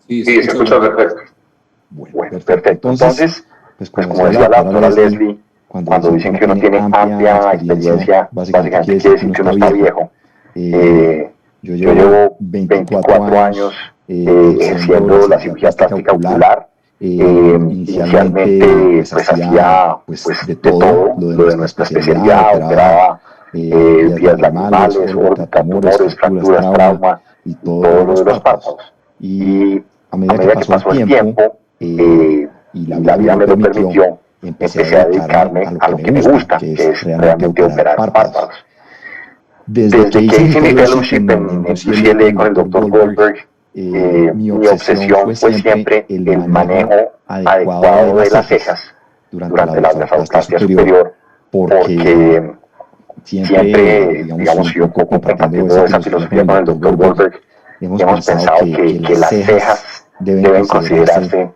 Sí, Sí, se escucha perfecto. Bueno, perfecto. Entonces, pues como decía la doctora Leslie, cuando dicen que uno tiene amplia experiencia, básicamente quiere decir que uno está viejo. Yo llevo 24 años ejerciendo la cirugía plástica ocular. Inicialmente pues hacía pues de todo lo de nuestra especialidad, operaba vías lagrimales, órbita, tumores, fracturas, trauma y todo lo de los párpados. Y a medida que pasó el tiempo y la vida me lo permitió, empecé a dedicarme a lo que me gusta, que es realmente operar párpados. Desde que hice mi fellowship en UCLA con el Dr. Goldberg, mi obsesión fue siempre el manejo adecuado de las cejas durante la blefaloplastia superior, porque siempre, digamos, y un poco compartiendo esa filosofía con el Dr. Goldberg, hemos pensado que las cejas deben considerarse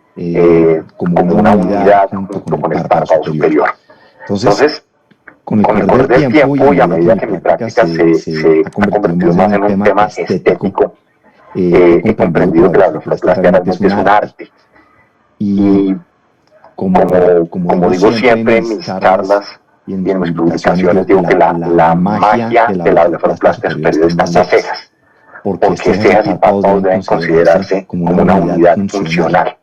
como una unidad junto con el párpado superior. Entonces, con el correr del tiempo y a medida que mi práctica se ha convertido más en un tema estético, he comprendido que la blefaloplastia realmente es un arte. Y como digo siempre en mis charlas y en mis publicaciones, digo que la magia de la blefaloplastia superior está en las cejas, porque cejas y párpados deben considerarse como una unidad funcional.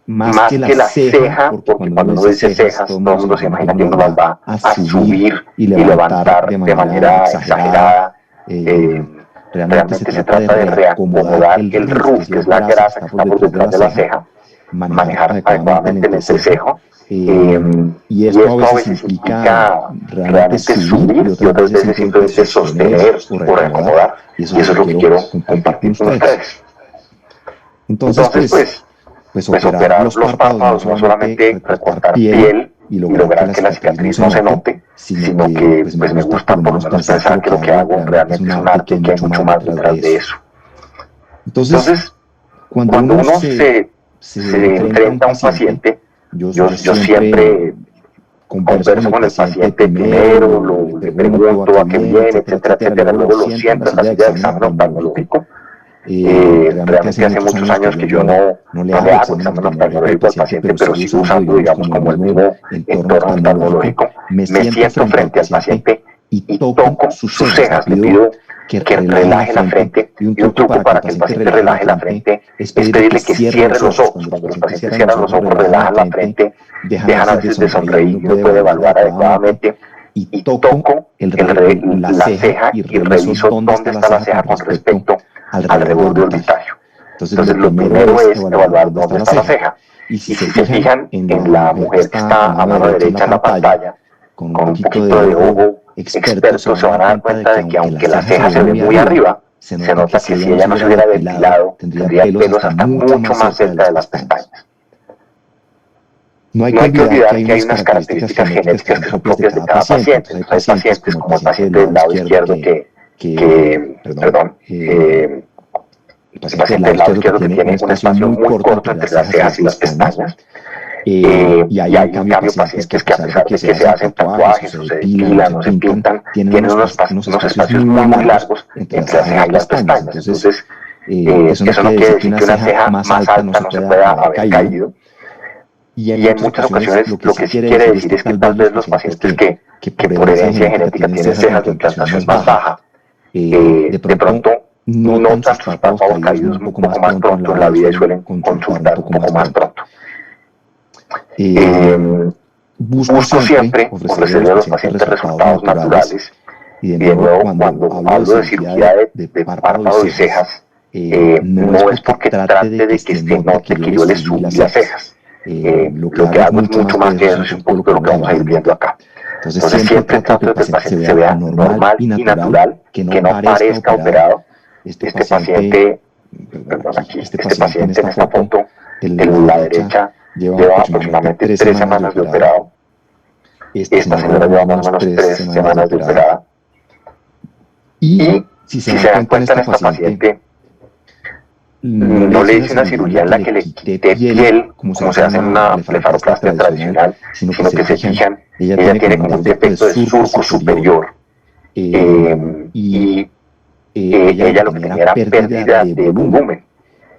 Más que la ceja, porque cuando uno dice cejas, todo el mundo se imagina que uno las va a subir y levantar de manera exagerada. Realmente se trata de reacomodar el root, que es la grasa que está por detrás de la ceja, manejar adecuadamente el entrecejo. Y esto a veces implica realmente subir y otras veces simplemente sostener o reacomodar. Y eso es lo que quiero compartir con ustedes. Entonces, pues operar los párpados no solamente recortar piel y lograr que la cicatriz no se note, sino que pues me gusta por lo menos pensar que lo que hago realmente es un arte y que hay mucho más detrás de eso. Entonces, cuando uno se enfrenta a un paciente, yo siempre converso con el paciente primero, le pregunto a qué viene, etcétera, etcétera, luego lo siento en la silla de examen oftalmológico. Realmente hace muchos años que yo no le hago examen oftalmológico al paciente, pero sigo usando, digamos, como el mismo entorno oftalmológico. Me siento frente al paciente y toco sus cejas. Le pido que relaje la frente, y un truco para que el paciente relaje la frente es pedirle que cierre los ojos. Cuando los pacientes cierran los ojos, relajan la frente, dejan a veces de sonreír y uno puede evaluar adecuadamente. Y toco la ceja y reviso dónde está la ceja con respecto al reborde orbitario. Entonces lo primero es evaluar dónde está la ceja. Y si se fijan en la mujer que está a mano derecha en la pantalla, con un poquito de ojo experto, se van a dar cuenta de que aunque la ceja se ve muy arriba, se nota que si ella no se hubiera depilado, tendría pelos hasta mucho más cerca de las pestañas. No hay que olvidar que hay unas características genéticas que son propias de cada paciente. Entonces, hay pacientes como el paciente del lado izquierdo el paciente del lado izquierdo que tiene un espacio muy corto entre las cejas y las pestañas. Y hay en cambio pacientes que a pesar de que se hacen tatuajes o se depilan o se pintan, tienen unos espacios muy largos entre la ceja y las pestañas. Entonces, eso no quiere decir que una ceja más alta no se pueda haber caído. Y en muchas ocasiones lo que sí quiere decir es que tal vez los pacientes que por herencia genética tienen cejas de implantación más baja, de pronto no notan sus párpados caídos un poco más pronto en la vida y suelen consultar un poco más pronto. Busco siempre ofrecerle a los pacientes resultados naturales. Y de nuevo, cuando hablo de cirugía de párpados y cejas, no es porque trate de que se note que yo le subí las cejas. Lo que hago es mucho más que eso, es un poco lo que vamos a ir viendo acá. Entonces siempre trato de que el paciente se vea normal y natural, que no parezca operado. Este paciente en esta foto, de la derecha, lleva aproximadamente 3 semanas de operado. Esta señora lleva más o menos 3 semanas de operada. Y si se dan cuenta en esta paciente, no le hice una cirugía en la que le quité piel, como se hace en una blefaroplastia tradicional, sino que se fijan, ella tiene como un defecto de surco superior. Y ella lo que tenía era pérdida de volumen.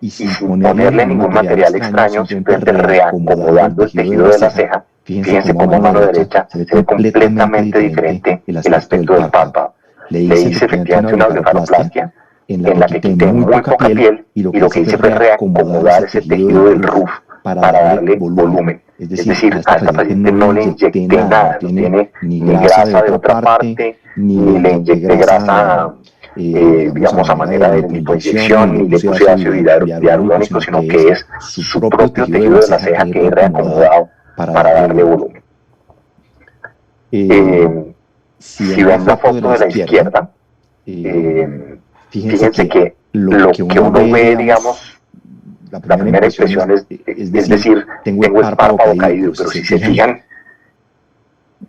Y sin ponerle ningún material extraño, simplemente reacomodando el tejido de la ceja, fíjense cómo a mano derecha se ve completamente diferente el aspecto del párpado. Le hice efectivamente una blefaroplastia en la que quité muy poca piel y lo que hice fue reacomodar ese tejido del roof para darle volumen. Es decir, a esta paciente no le inyecté nada, no tiene ni grasa de otra parte, ni le inyecté grasa, digamos, a manera de lipoinyección, ni le puse ácido hialurónico, sino que es su propio tejido de la ceja que he reacomodado para darle volumen. Si ven la foto de la izquierda, fíjense que lo que uno ve, digamos, la primera impresión es decir, tengo el párpado caído, pero si se fijan,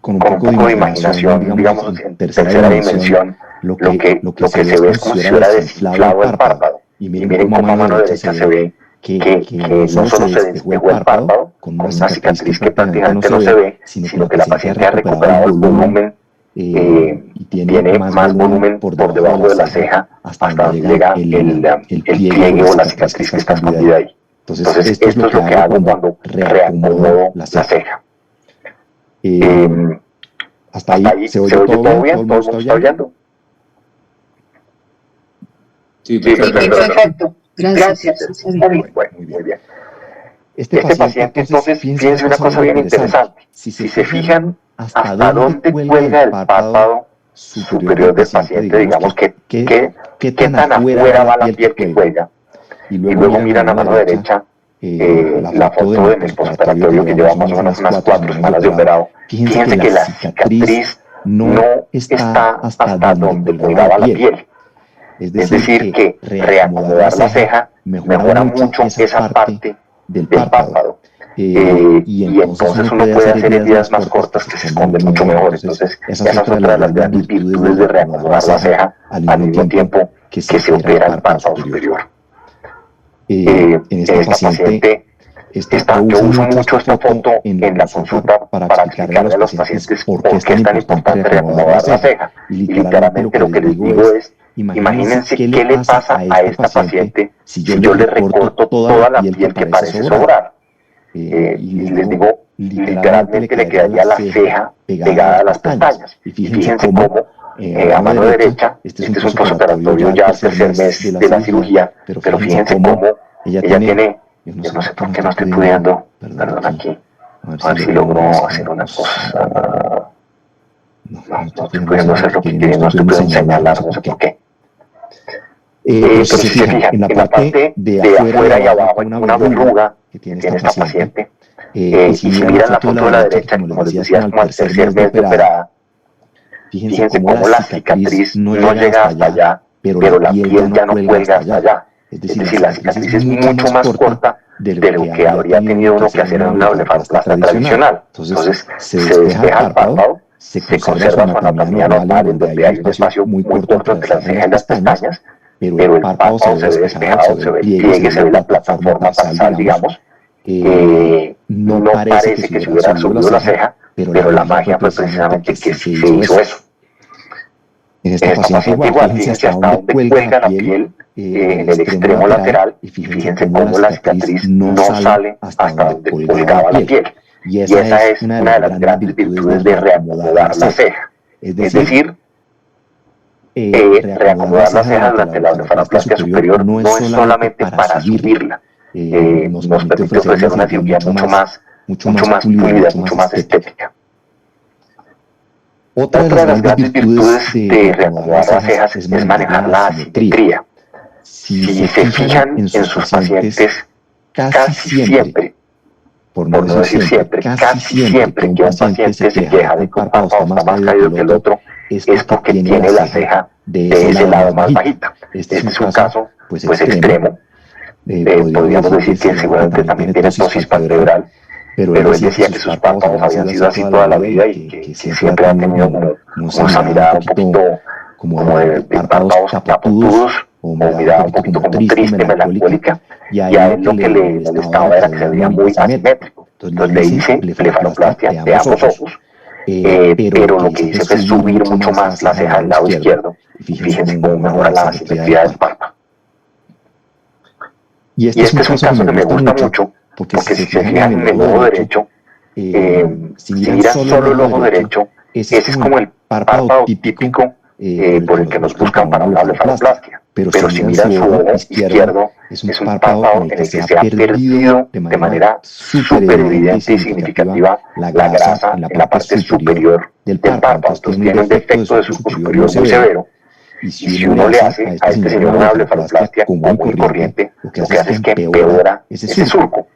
con un poco de imaginación, digamos, en tercera dimensión, lo que se ve es como si hubiera desinflado el párpado. Y miren cómo a mano derecha se ve que no solo se despegó el párpado, con una cicatriz que prácticamente no se ve, sino que la paciente ha recuperado el volumen y tiene más volumen por debajo de la ceja hasta donde llega el pliegue o la cicatriz que está escondida ahí. Entonces, esto es lo que hago cuando reacomodo la ceja. Hasta ahí se oye todo bien, todo el mundo está oyendo. Sí, perfecto. Gracias. Bueno, muy bien. Este paciente, entonces, fíjense una cosa bien interesante. Si se fijan hasta dónde cuelga el párpado superior del paciente, digamos, qué tan afuera va la piel que cuelga. Y luego miran a mano derecha la foto de mi postoperatorio que lleva más o menos unas 4 semanas de operado. Fíjense que la cicatriz no está hasta donde colgaba la piel. Es decir, que reacomodar la ceja mejora mucho esa parte del párpado. Y entonces uno puede hacer heridas más cortas que se esconden mucho mejor. Entonces, esa es otra de las grandes virtudes de reacomodar la ceja al mismo tiempo que se opera el párpado superior. En esta paciente, yo uso mucho esta foto en la consulta para explicarle a los pacientes por qué es tan importante reacomodar la ceja. Y literalmente lo que les digo es, imagínense qué le pasa a esta paciente si yo le recorto toda la piel que parece sobrar. Y les digo, literalmente le quedaría la ceja pegada a las pestañas. Y fíjense cómo a mano derecha, este es un postoperatorio ya al tercer mes de la cirugía, pero fíjense cómo ella tiene, yo no sé por qué no estoy pudiendo, perdón aquí, a ver si logro hacer una cosa. No estoy pudiendo hacer lo que quiero, no estoy pudiendo señalar, no sé por qué. Pero si se fijan, en la parte de afuera y abajo hay una verruga que tiene esta paciente. Y si miran la foto de la derecha, como les decía, es como al tercer mes de operada. Fíjense cómo la cicatriz no llega hasta allá, pero la piel ya no cuelga hasta allá. Es decir, la cicatriz es mucho más corta de lo que habría tenido uno que hacer en una blefaroplastia tradicional. Entonces, se despeja el párpado, se conserva su anatomía normal, en donde hay un espacio muy corto entre la ceja y las pestañas, pero el párpado se ve despejado, se ve el pliegue, se ve la plataforma tarsal, digamos. No parece que se hubiera subido la ceja, pero la magia fue precisamente que se hizo eso. En esta paciente igual, fíjense hasta dónde cuelga la piel en el extremo lateral y fíjense cómo la cicatriz no sale hasta donde colgaba la piel. Y esa es una de las grandes virtudes de reacomodar la ceja. Es decir, reacomodar la ceja durante la blefaroplastia superior no es solamente para subirla, nos permite ofrecer una cirugía mucho más pulida, mucho más estética. Otra de las grandes virtudes de reacomodar las cejas es manejar la asimetría. Si se fijan en sus pacientes, casi siempre, por no decir siempre, casi siempre que un paciente se queja de que un párpado está más caído que el otro, es porque tiene la ceja de ese lado más bajita. Este es un caso pues extremo. Podríamos decir que seguramente también tiene ptosis palpebral, pero él decía que sus párpados habían sido así toda la vida y que siempre han tenido como esa mirada un poquito como de párpados tapotudos o mirada un poquito como triste, melancólica, y a él lo que le molestaba era que se veía muy asimétrico. Entonces le hice blefaroplastia de ambos ojos, pero lo que hice fue subir mucho más la ceja del lado izquierdo Y fíjense cómo mejora la simetría del párpado. Y este es un caso que me gusta mucho, porque si se fijan en el ojo derecho, si miran solo el ojo derecho, ese es como el párpado típico por el que nos buscan para una blefaroplastia. Pero si miran su ojo izquierdo, es un párpado en el que se ha perdido de manera súper evidente y significativa la grasa en la parte superior del párpado. Entonces tiene un defecto de surco superior muy severo. Y si uno le hace a este señor una blefaroplastia común y corriente, lo que hace es que empeora ese surco.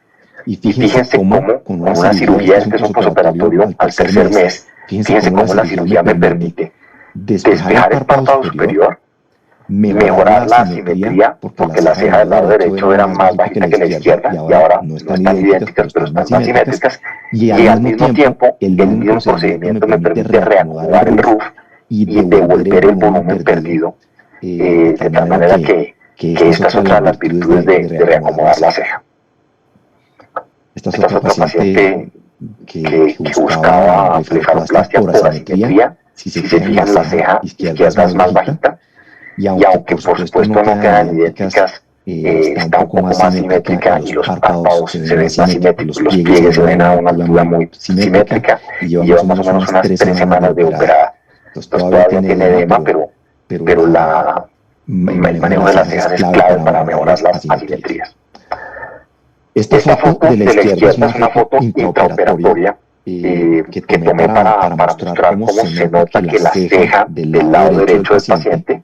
Y fíjense cómo con una cirugía, este es un posoperatorio al tercer mes, fíjense cómo la cirugía me permite despejar el párpado superior, mejorar la simetría, porque la ceja del lado derecho era más bajita que la izquierda, y ahora no están idénticas, pero están más simétricas, y al mismo tiempo, el mismo procedimiento me permite reacomodar el RUF y devolver el volumen perdido, de tal manera que esta es otra de las virtudes de reacomodar la ceja. Esta es otra paciente que buscaba blefaroplastia por asimetría. Si se fijan, la ceja izquierda es más bajita, y aunque por supuesto no quedan idénticas, está un poco más simétrica y los párpados se ven más simétricos, los pliegues se ven a una altura muy simétrica y lleva más o menos unas 3 semanas de operada. Entonces todavía tiene edema, pero el manejo de las cejas es clave para mejorar las asimetrías. Esta foto de la izquierda es una foto intraoperatoria que tomé para mostrar cómo se nota que la ceja del lado derecho del paciente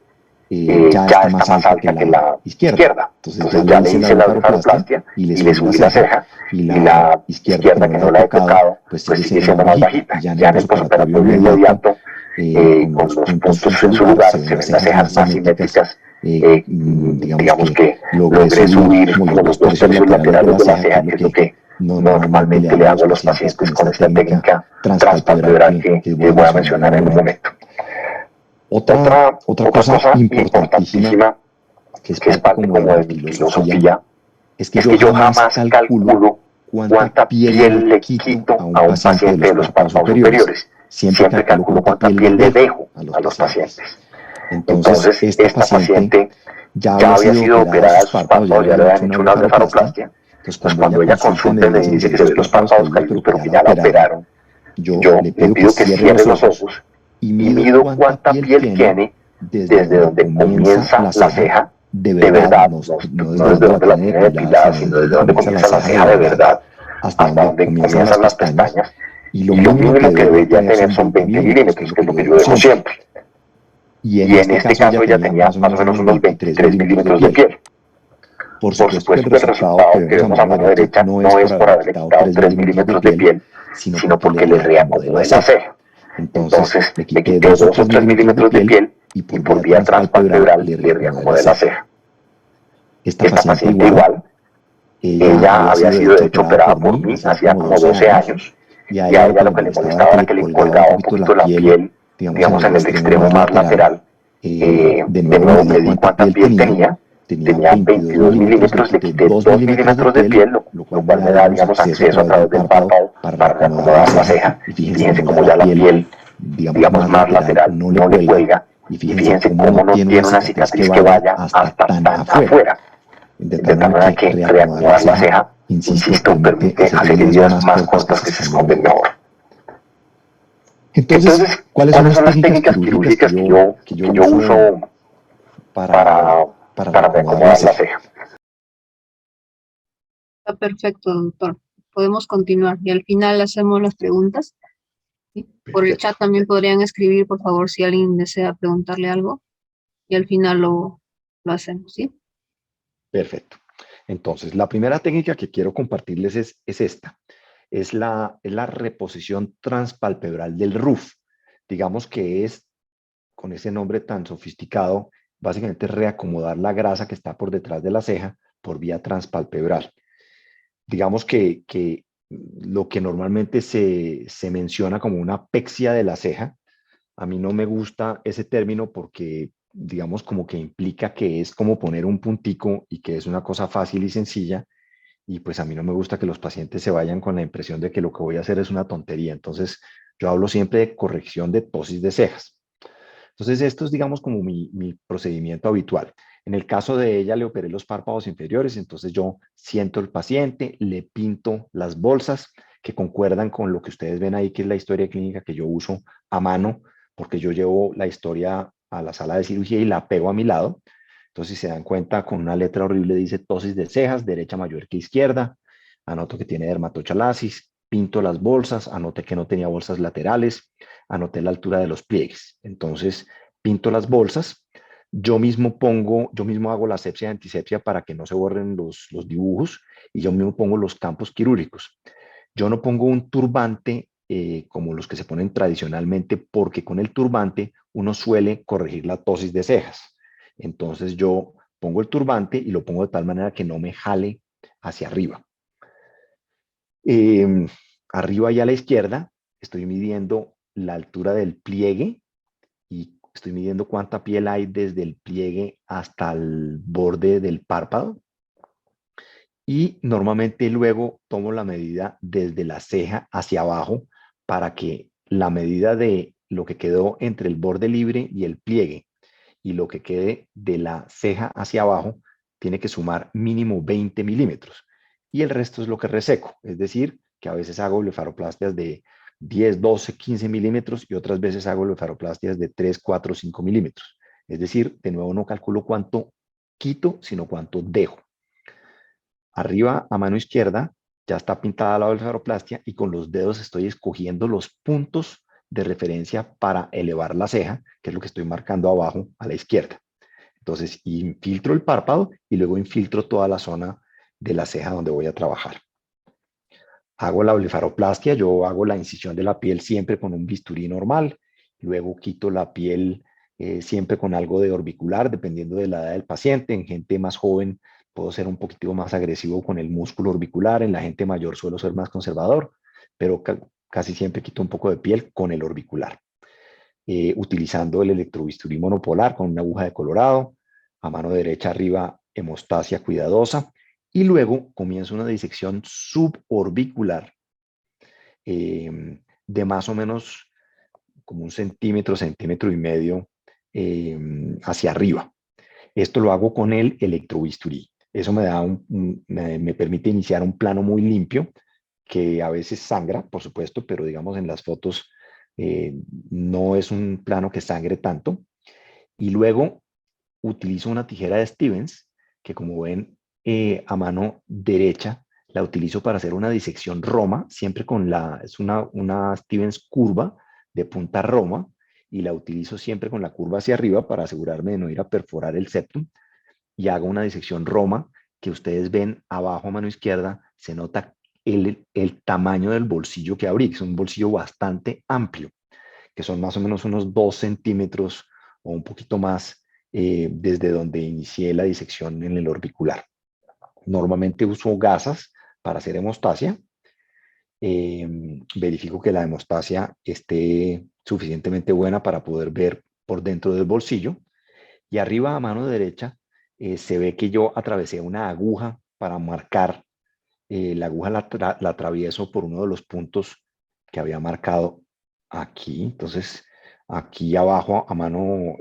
ya está más alta que la izquierda. Entonces ya le hice la blefaroplastia y le subí la ceja, y la izquierda, que no la he tocado, pues sigue siendo más bajita. Ya en el posoperatorio inmediato, con los puntos en su lugar, se ven las cejas más simétricas. Digamos que logré subir como los 2 tercios laterales de la ceja, que es lo que normalmente le hago a los pacientes con esta técnica transpalpebral que voy a mencionar en un momento. Otra cosa importantísima, que es parte como de mi filosofía, es que yo jamás calculo cuánta piel le quito a un paciente de los párpados superiores. Siempre calculo cuánta piel le dejo a los pacientes. Entonces, esta paciente ya había sido operada de sus párpados, ya le habían hecho una blefaroplastia. Entonces, cuando ella consulta y me dice que se ve los párpados caídos, pero que ya la operaron, yo le pido que cierre los ojos y mido cuánta piel tiene desde donde comienza la ceja de verdad, no desde donde la tiene depilada, sino desde donde comienza la ceja de verdad, hasta donde comienzan las pestañas. Y lo mínimo que debería tener son 20 milímetros, que es lo que yo dejo siempre. Y en este caso ella tenía más o menos unos 23 milímetros de piel. Por supuesto que el resultado que vemos a mano derecha no es por haberle quitado 3 milímetros de piel, sino porque le reacomodé la ceja. Entonces le quité 2 o 3 milímetros de piel y por vía transpalpebral le reacomodé la ceja. Esta paciente igual, ella había sido de hecho operada por mí hacía como 12 años, y a ella lo que le molestaba era que le colgaba un poquito la piel, digamos en el extremo más lateral. De nuevo medí cuánta piel tenía 22 milímetros, le quité 2 milímetros de piel, lo cual me da, digamos, acceso a través del párpado para reacomodar la ceja. Y fíjense cómo ya la piel, digamos, más lateral no le cuelga, y fíjense cómo no tiene una cicatriz que vaya hasta tan afuera. De tal manera que reacomodar la ceja, insisto, permite hacer heridas más cortas que se esconden mejor. Entonces, ¿cuáles son las técnicas quirúrgicas que yo uso para reacomodar la ceja? Está perfecto, doctor. Podemos continuar y al final hacemos las preguntas. ¿Sí? Por el chat también podrían escribir, por favor, si alguien desea preguntarle algo. Y al final lo hacemos, ¿sí? Perfecto. Entonces, la primera técnica que quiero compartirles es esta. Es la reposición transpalpebral del RUF. Digamos que es, con ese nombre tan sofisticado, básicamente reacomodar la grasa que está por detrás de la ceja por vía transpalpebral. Digamos que lo que normalmente se menciona como una pexia de la ceja, a mí no me gusta ese término porque, digamos, como que implica que es como poner un puntico y que es una cosa fácil y sencilla, y pues a mí no me gusta que los pacientes se vayan con la impresión de que lo que voy a hacer es una tontería. Entonces, yo hablo siempre de corrección de ptosis de cejas. Entonces, esto es, digamos, como mi procedimiento habitual. En el caso de ella, le operé los párpados inferiores, entonces yo siento al paciente, le pinto las bolsas que concuerdan con lo que ustedes ven ahí, que es la historia clínica que yo uso a mano, porque yo llevo la historia a la sala de cirugía y la pego a mi lado. Entonces, si se dan cuenta, con una letra horrible dice ptosis de cejas, derecha mayor que izquierda. Anoto que tiene dermatochalasis, pinto las bolsas, anoté que no tenía bolsas laterales, anoté la altura de los pliegues. Entonces, pinto las bolsas. Yo mismo hago la asepsia y antisepsia para que no se borren los dibujos, y yo mismo pongo los campos quirúrgicos. Yo no pongo un turbante como los que se ponen tradicionalmente, porque con el turbante uno suele corregir la ptosis de cejas. Entonces yo pongo el turbante y lo pongo de tal manera que no me jale hacia arriba. Eh, Arriba y a la izquierda estoy midiendo la altura del pliegue y estoy midiendo cuánta piel hay desde el pliegue hasta el borde del párpado. Y normalmente luego tomo la medida desde la ceja hacia abajo para que la medida de lo que quedó entre el borde libre y el pliegue y lo que quede de la ceja hacia abajo tiene que sumar mínimo 20 milímetros. Y el resto es lo que reseco, es decir, que a veces hago blefaroplastias de 10, 12, 15 milímetros y otras veces hago blefaroplastias de 3, 4, 5 milímetros. Es decir, de nuevo no calculo cuánto quito, sino cuánto dejo. Arriba a mano izquierda ya está pintada la blefaroplastia y con los dedos estoy escogiendo los puntos de referencia para elevar la ceja, que es lo que estoy marcando abajo a la izquierda. Entonces, infiltro el párpado y luego infiltro toda la zona de la ceja donde voy a trabajar. Hago la blefaroplastia, yo hago la incisión de la piel siempre con un bisturí normal, luego quito la piel siempre con algo de orbicular, dependiendo de la edad del paciente. En gente más joven puedo ser un poquito más agresivo con el músculo orbicular, en la gente mayor suelo ser más conservador, pero casi siempre quito un poco de piel con el orbicular. Utilizando el electrobisturí monopolar con una aguja de colorado, a mano derecha arriba hemostasia cuidadosa, y luego comienzo una disección suborbicular de más o menos como un centímetro, centímetro y medio hacia arriba. Esto lo hago con el electrobisturí. Eso me permite iniciar un plano muy limpio, que a veces sangra, por supuesto, pero digamos en las fotos no es un plano que sangre tanto. Y luego utilizo una tijera de Stevens, que como ven a mano derecha, la utilizo para hacer una disección roma, siempre es una Stevens curva de punta roma, y la utilizo siempre con la curva hacia arriba para asegurarme de no ir a perforar el septum, y hago una disección roma que ustedes ven abajo a mano izquierda, se nota el tamaño del bolsillo que abrí, que es un bolsillo bastante amplio, que son más o menos unos 2 centímetros o un poquito más desde donde inicié la disección en el orbicular. Normalmente uso gasas para hacer hemostasia. Verifico que la hemostasia esté suficientemente buena para poder ver por dentro del bolsillo. Y arriba a mano derecha se ve que yo atravesé una aguja para marcar. La aguja la atravieso por uno de los puntos que había marcado aquí. Entonces, aquí abajo a mano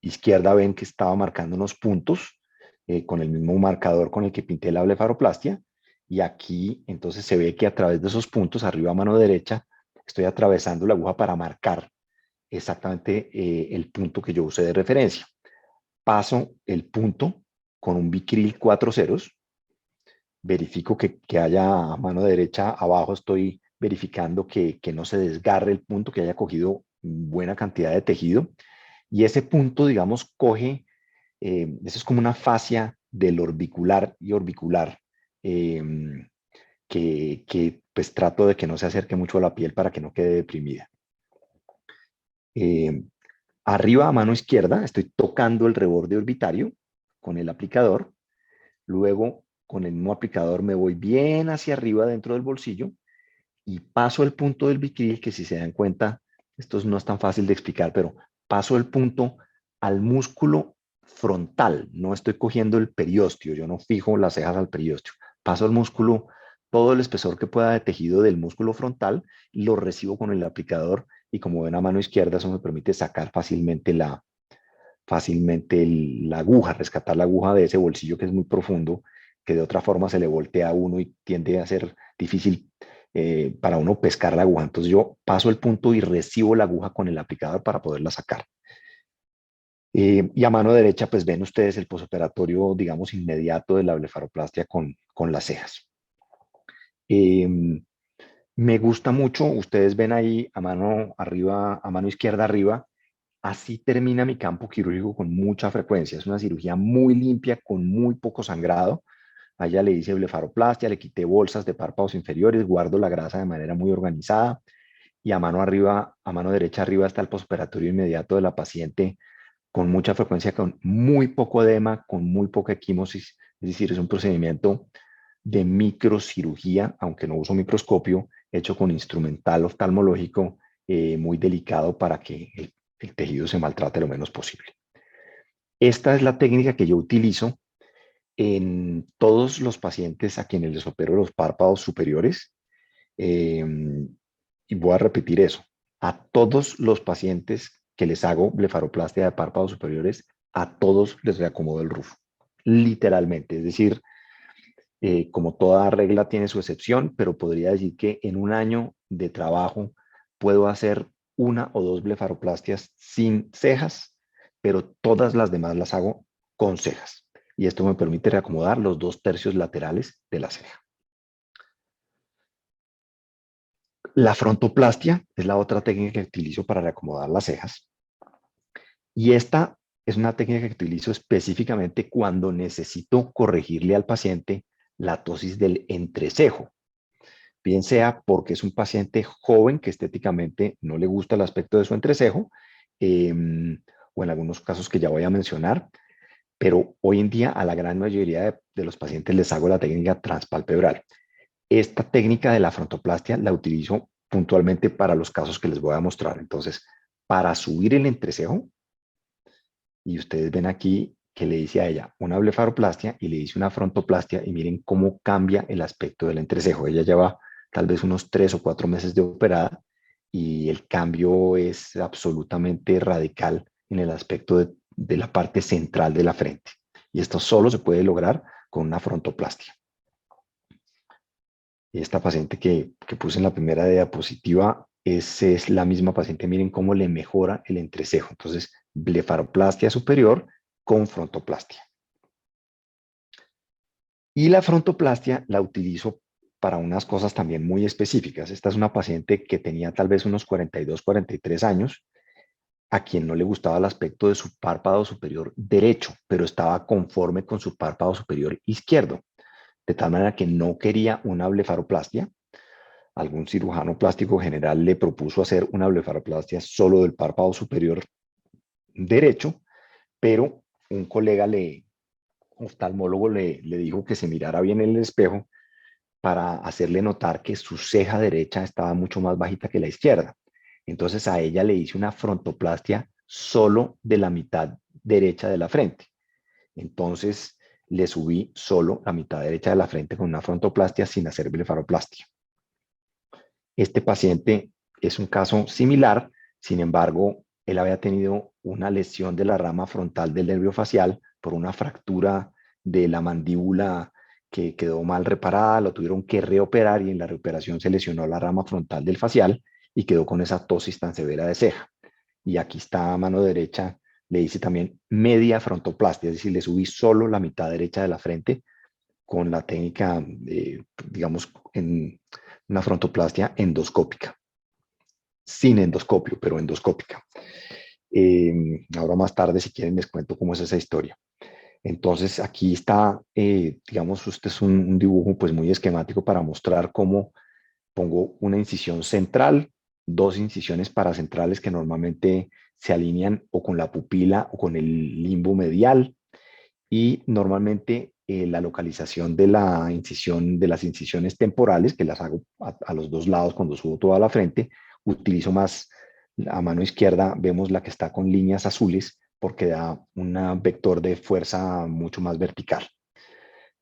izquierda ven que estaba marcando unos puntos con el mismo marcador con el que pinté la blefaroplastia. Y aquí entonces se ve que a través de esos puntos, arriba a mano derecha, estoy atravesando la aguja para marcar exactamente el punto que yo usé de referencia. Paso el punto con un bicril 4 ceros, verifico que haya a mano derecha abajo, estoy verificando que no se desgarre el punto, que haya cogido buena cantidad de tejido. Y ese punto, digamos, eso es como una fascia del orbicular y orbicular, eh, que pues trato de que no se acerque mucho a la piel para que no quede deprimida. Arriba a mano izquierda estoy tocando el reborde orbitario con el aplicador. Luego, con el mismo aplicador me voy bien hacia arriba dentro del bolsillo y paso el punto del bicril, que si se dan cuenta, esto no es tan fácil de explicar, pero paso el punto al músculo frontal. No estoy cogiendo el periósteo, yo no fijo las cejas al periósteo. Paso el músculo, todo el espesor que pueda de tejido del músculo frontal, lo recibo con el aplicador y como ven a mano izquierda, eso me permite sacar fácilmente la aguja, rescatar la aguja de ese bolsillo que es muy profundo, que de otra forma se le voltea a uno y tiende a ser difícil para uno pescar la aguja. Entonces yo paso el punto y recibo la aguja con el aplicador para poderla sacar. Y a mano derecha, pues ven ustedes el posoperatorio, digamos, inmediato de la blefaroplastia con las cejas. Me gusta mucho, ustedes ven ahí a mano arriba, a mano izquierda arriba, así termina mi campo quirúrgico con mucha frecuencia. Es una cirugía muy limpia, con muy poco sangrado. A ella le hice blefaroplastia, le quité bolsas de párpados inferiores, guardo la grasa de manera muy organizada y a mano arriba, a mano derecha arriba está el postoperatorio inmediato de la paciente con mucha frecuencia, con muy poco edema, con muy poca equimosis. Es decir, es un procedimiento de microcirugía, aunque no uso microscopio, hecho con instrumental oftalmológico muy delicado para que el tejido se maltrate lo menos posible. Esta es la técnica que yo utilizo en todos los pacientes a quienes les opero los párpados superiores. Y voy a repetir eso. A todos los pacientes que les hago blefaroplastia de párpados superiores, a todos les reacomodo el rufo. Literalmente. Es decir, como toda regla tiene su excepción, pero podría decir que en un año de trabajo puedo hacer una o dos blefaroplastias sin cejas, pero todas las demás las hago con cejas. Y esto me permite reacomodar los 2/3 laterales de la ceja. La frontoplastia es la otra técnica que utilizo para reacomodar las cejas. Y esta es una técnica que utilizo específicamente cuando necesito corregirle al paciente la ptosis del entrecejo. Bien sea porque es un paciente joven que estéticamente no le gusta el aspecto de su entrecejo, o en algunos casos que ya voy a mencionar, pero hoy en día a la gran mayoría de los pacientes les hago la técnica transpalpebral. Esta técnica de la frontoplastia la utilizo puntualmente para los casos que les voy a mostrar. Entonces, para subir el entrecejo, y ustedes ven aquí que le hice a ella una blefaroplastia y le hice una frontoplastia y miren cómo cambia el aspecto del entrecejo. Ella lleva tal vez unos 3 o 4 meses de operada y el cambio es absolutamente radical en el aspecto de la parte central de la frente. Y esto solo se puede lograr con una frontoplastia. Esta paciente que puse en la primera diapositiva es la misma paciente. Miren cómo le mejora el entrecejo. Entonces, blefaroplastia superior con frontoplastia. Y la frontoplastia la utilizo para unas cosas también muy específicas. Esta es una paciente que tenía tal vez unos 42, 43 años, a quien no le gustaba el aspecto de su párpado superior derecho, pero estaba conforme con su párpado superior izquierdo, de tal manera que no quería una blefaroplastia. Algún cirujano plástico general le propuso hacer una blefaroplastia solo del párpado superior derecho, pero un colega oftalmólogo le dijo que se mirara bien en el espejo para hacerle notar que su ceja derecha estaba mucho más bajita que la izquierda. Entonces a ella le hice una frontoplastia solo de la mitad derecha de la frente. Entonces le subí solo la mitad derecha de la frente con una frontoplastia sin hacer blefaroplastia. Este paciente es un caso similar, sin embargo, él había tenido una lesión de la rama frontal del nervio facial por una fractura de la mandíbula que quedó mal reparada, lo tuvieron que reoperar y en la reoperación se lesionó la rama frontal del facial y quedó con esa ptosis tan severa de ceja. Y aquí está a mano derecha, le hice también media frontoplastia, es decir, le subí solo la mitad derecha de la frente con la técnica, digamos, en una frontoplastia endoscópica. Sin endoscopio, pero endoscópica. Ahora más tarde, si quieren, les cuento cómo es esa historia. Entonces, aquí está, digamos, este es un dibujo pues muy esquemático para mostrar cómo pongo una incisión central, dos incisiones paracentrales que normalmente se alinean o con la pupila o con el limbo medial y normalmente la localización de la incisión, de las incisiones temporales, que las hago a los dos lados cuando subo toda la frente, utilizo más a mano izquierda, vemos la que está con líneas azules porque da un vector de fuerza mucho más vertical.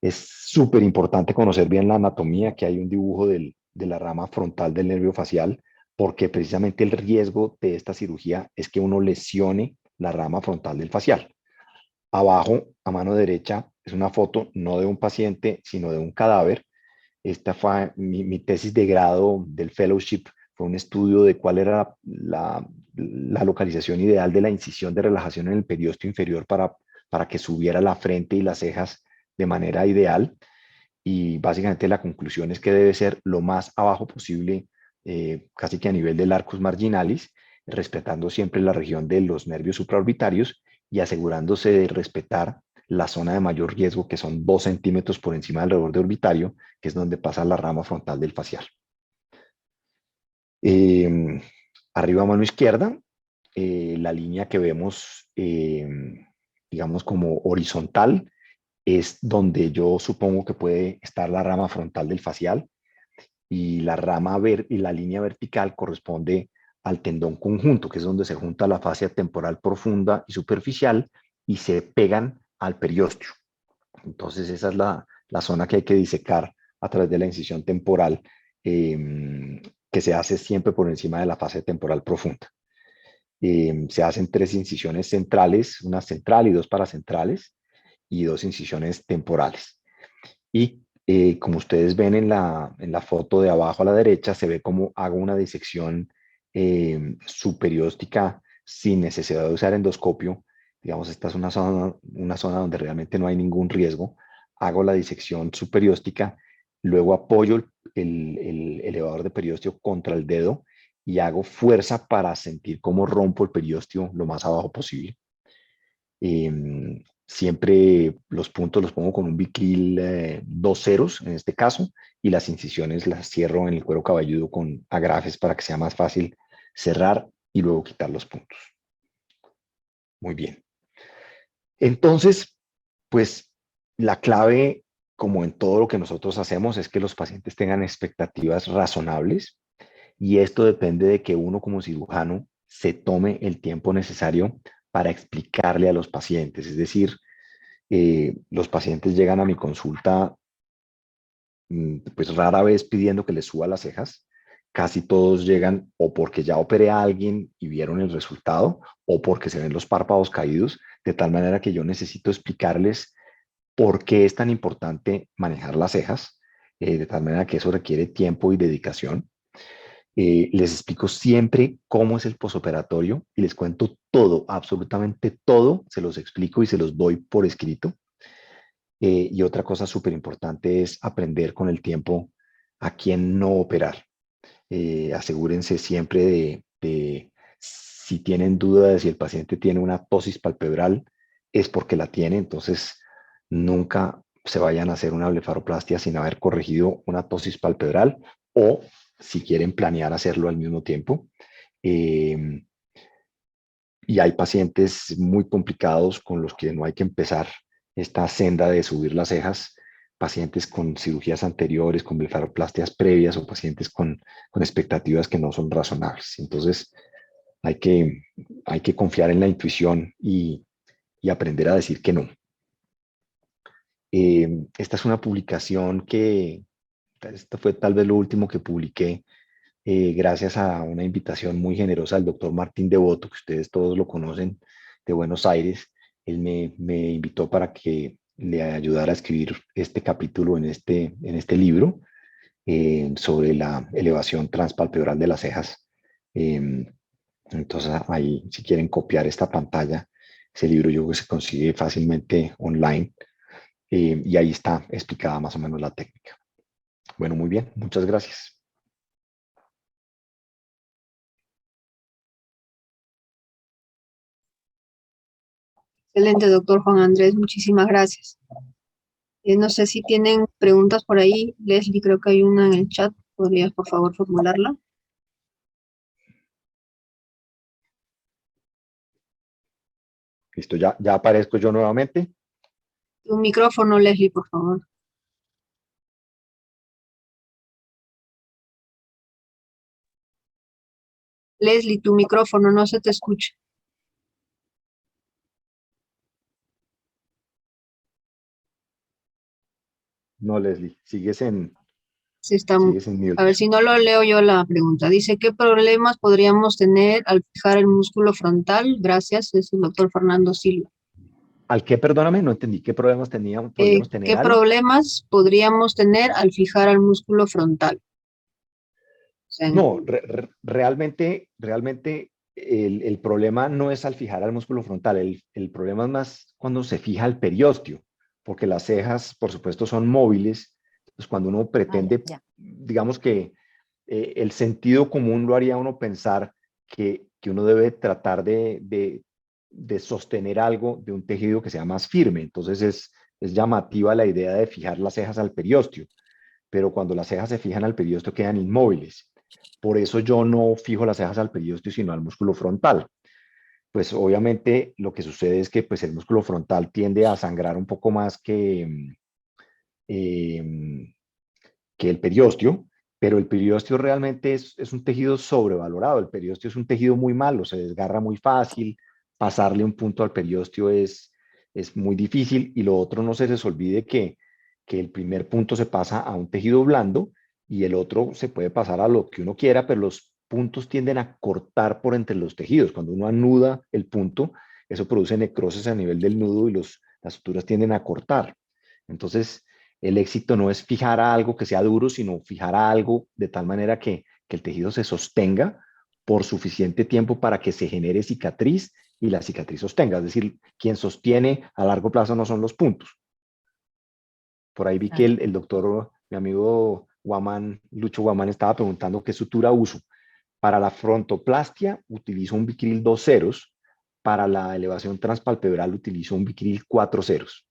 Es súper importante conocer bien la anatomía, que hay un dibujo de la rama frontal del nervio facial porque precisamente el riesgo de esta cirugía es que uno lesione la rama frontal del facial. Abajo, a mano derecha, es una foto no de un paciente, sino de un cadáver. Esta fue mi tesis de grado del fellowship, fue un estudio de cuál era la localización ideal de la incisión de relajación en el periósteo inferior para que subiera la frente y las cejas de manera ideal. Y básicamente la conclusión es que debe ser lo más abajo posible, casi que a nivel del arcus marginalis, respetando siempre la región de los nervios supraorbitarios y asegurándose de respetar la zona de mayor riesgo, que son 2 centímetros por encima del reborde orbitario, que es donde pasa la rama frontal del facial. Arriba a mano izquierda, la línea que vemos, digamos, como horizontal, es donde yo supongo que puede estar la rama frontal del facial, y y la línea vertical corresponde al tendón conjunto, que es donde se junta la fascia temporal profunda y superficial y se pegan al periósteo. Entonces esa es la zona que hay que disecar a través de la incisión temporal, que se hace siempre por encima de la fascia temporal profunda. Se hacen 3 incisiones centrales, una central y 2 paracentrales, y 2 incisiones temporales. Y como ustedes ven en la foto de abajo a la derecha, se ve cómo hago una disección superióstica sin necesidad de usar endoscopio. Digamos, esta es una zona donde realmente no hay ningún riesgo. Hago la disección superióstica, luego apoyo el elevador de periósteo contra el dedo y hago fuerza para sentir cómo rompo el periósteo lo más abajo posible. Siempre los puntos los pongo con un bicril 2 ceros en este caso, y las incisiones las cierro en el cuero cabelludo con agrafes para que sea más fácil cerrar y luego quitar los puntos. Muy bien. Entonces, pues la clave, como en todo lo que nosotros hacemos, es que los pacientes tengan expectativas razonables, y esto depende de que uno como cirujano se tome el tiempo necesario para explicarle a los pacientes. Es decir, los pacientes llegan a mi consulta, pues rara vez pidiendo que les suba las cejas. Casi todos llegan o porque ya operé a alguien y vieron el resultado, o porque se ven los párpados caídos, de tal manera que yo necesito explicarles por qué es tan importante manejar las cejas, de tal manera que eso requiere tiempo y dedicación. Les explico siempre cómo es el posoperatorio y les cuento todo, absolutamente todo, se los explico y se los doy por escrito. Y otra cosa súper importante es aprender con el tiempo a quién no operar. Asegúrense siempre de si tienen duda de si el paciente tiene una tosis palpebral, es porque la tiene. Entonces nunca se vayan a hacer una blefaroplastia sin haber corregido una tosis palpebral, o si quieren planear hacerlo al mismo tiempo. Eh, y hay pacientes muy complicados con los que no hay que empezar esta senda de subir las cejas, pacientes con cirugías anteriores, con blefaroplastias previas, o pacientes con expectativas que no son razonables. Entonces hay que, hay que confiar en la intuición y aprender a decir que no. Esta es una publicación esto fue tal vez lo último que publiqué, gracias a una invitación muy generosa del doctor Martín Devoto, que ustedes todos lo conocen, de Buenos Aires. Él me invitó para que le ayudara a escribir este capítulo en este libro, sobre la elevación transpalpebral de las cejas. Entonces, ahí, si quieren copiar esta pantalla, ese libro yo creo que se consigue fácilmente online, y ahí está explicada más o menos la técnica. Bueno, muy bien, muchas gracias. Excelente, doctor Juan Andrés, muchísimas gracias. No sé si tienen preguntas por ahí. Leslie, creo que hay una en el chat. ¿Podrías, por favor, formularla? Listo, ya aparezco yo nuevamente. Tu micrófono, Leslie, por favor. Leslie, tu micrófono no se te escucha. No, Leslie, sigues Sí, está, Sí, ese es mi a ver, si no lo leo yo la pregunta. Dice, ¿qué problemas podríamos tener al fijar el músculo frontal? Gracias, es el doctor Fernando Silva. ¿Al qué, perdóname? No entendí. ¿Qué problemas podríamos tener ¿Qué al? problemas podríamos tener al fijar el músculo frontal? O sea, No, realmente el problema no es al fijar al músculo frontal, el problema es más cuando se fija el periósteo, porque las cejas, por supuesto, son móviles. Pues cuando uno Ah, ya, pretende, ya. digamos que el sentido común lo haría uno pensar que uno debe tratar de sostener algo de un tejido que sea más firme. Entonces es llamativa la idea de fijar las cejas al periósteo, pero cuando las cejas se fijan al periósteo quedan inmóviles. Por eso yo no fijo las cejas al periósteo, sino al músculo frontal. Pues obviamente lo que sucede es que pues, el músculo frontal tiende a sangrar un poco más eh, que el periósteo, pero el periósteo realmente es un tejido sobrevalorado. El periósteo es un tejido muy malo, se desgarra muy fácil, pasarle un punto al periósteo es muy difícil, y lo otro, no se les olvide que el primer punto se pasa a un tejido blando y el otro se puede pasar a lo que uno quiera, pero los puntos tienden a cortar por entre los tejidos. Cuando uno anuda el punto, eso produce necrosis a nivel del nudo y las suturas tienden a cortar. Entonces, el éxito no es fijar a algo que sea duro, sino fijar a algo de tal manera que el tejido se sostenga por suficiente tiempo para que se genere cicatriz y la cicatriz sostenga. Es decir, quien sostiene a largo plazo no son los puntos. Por ahí vi que Claro. el doctor, mi amigo Guamán, Lucho Guamán, estaba preguntando qué sutura uso. Para la frontoplastia utilizo un Vicryl 2 ceros. Para la elevación transpalpebral utilizo un Vicryl 4 ceros.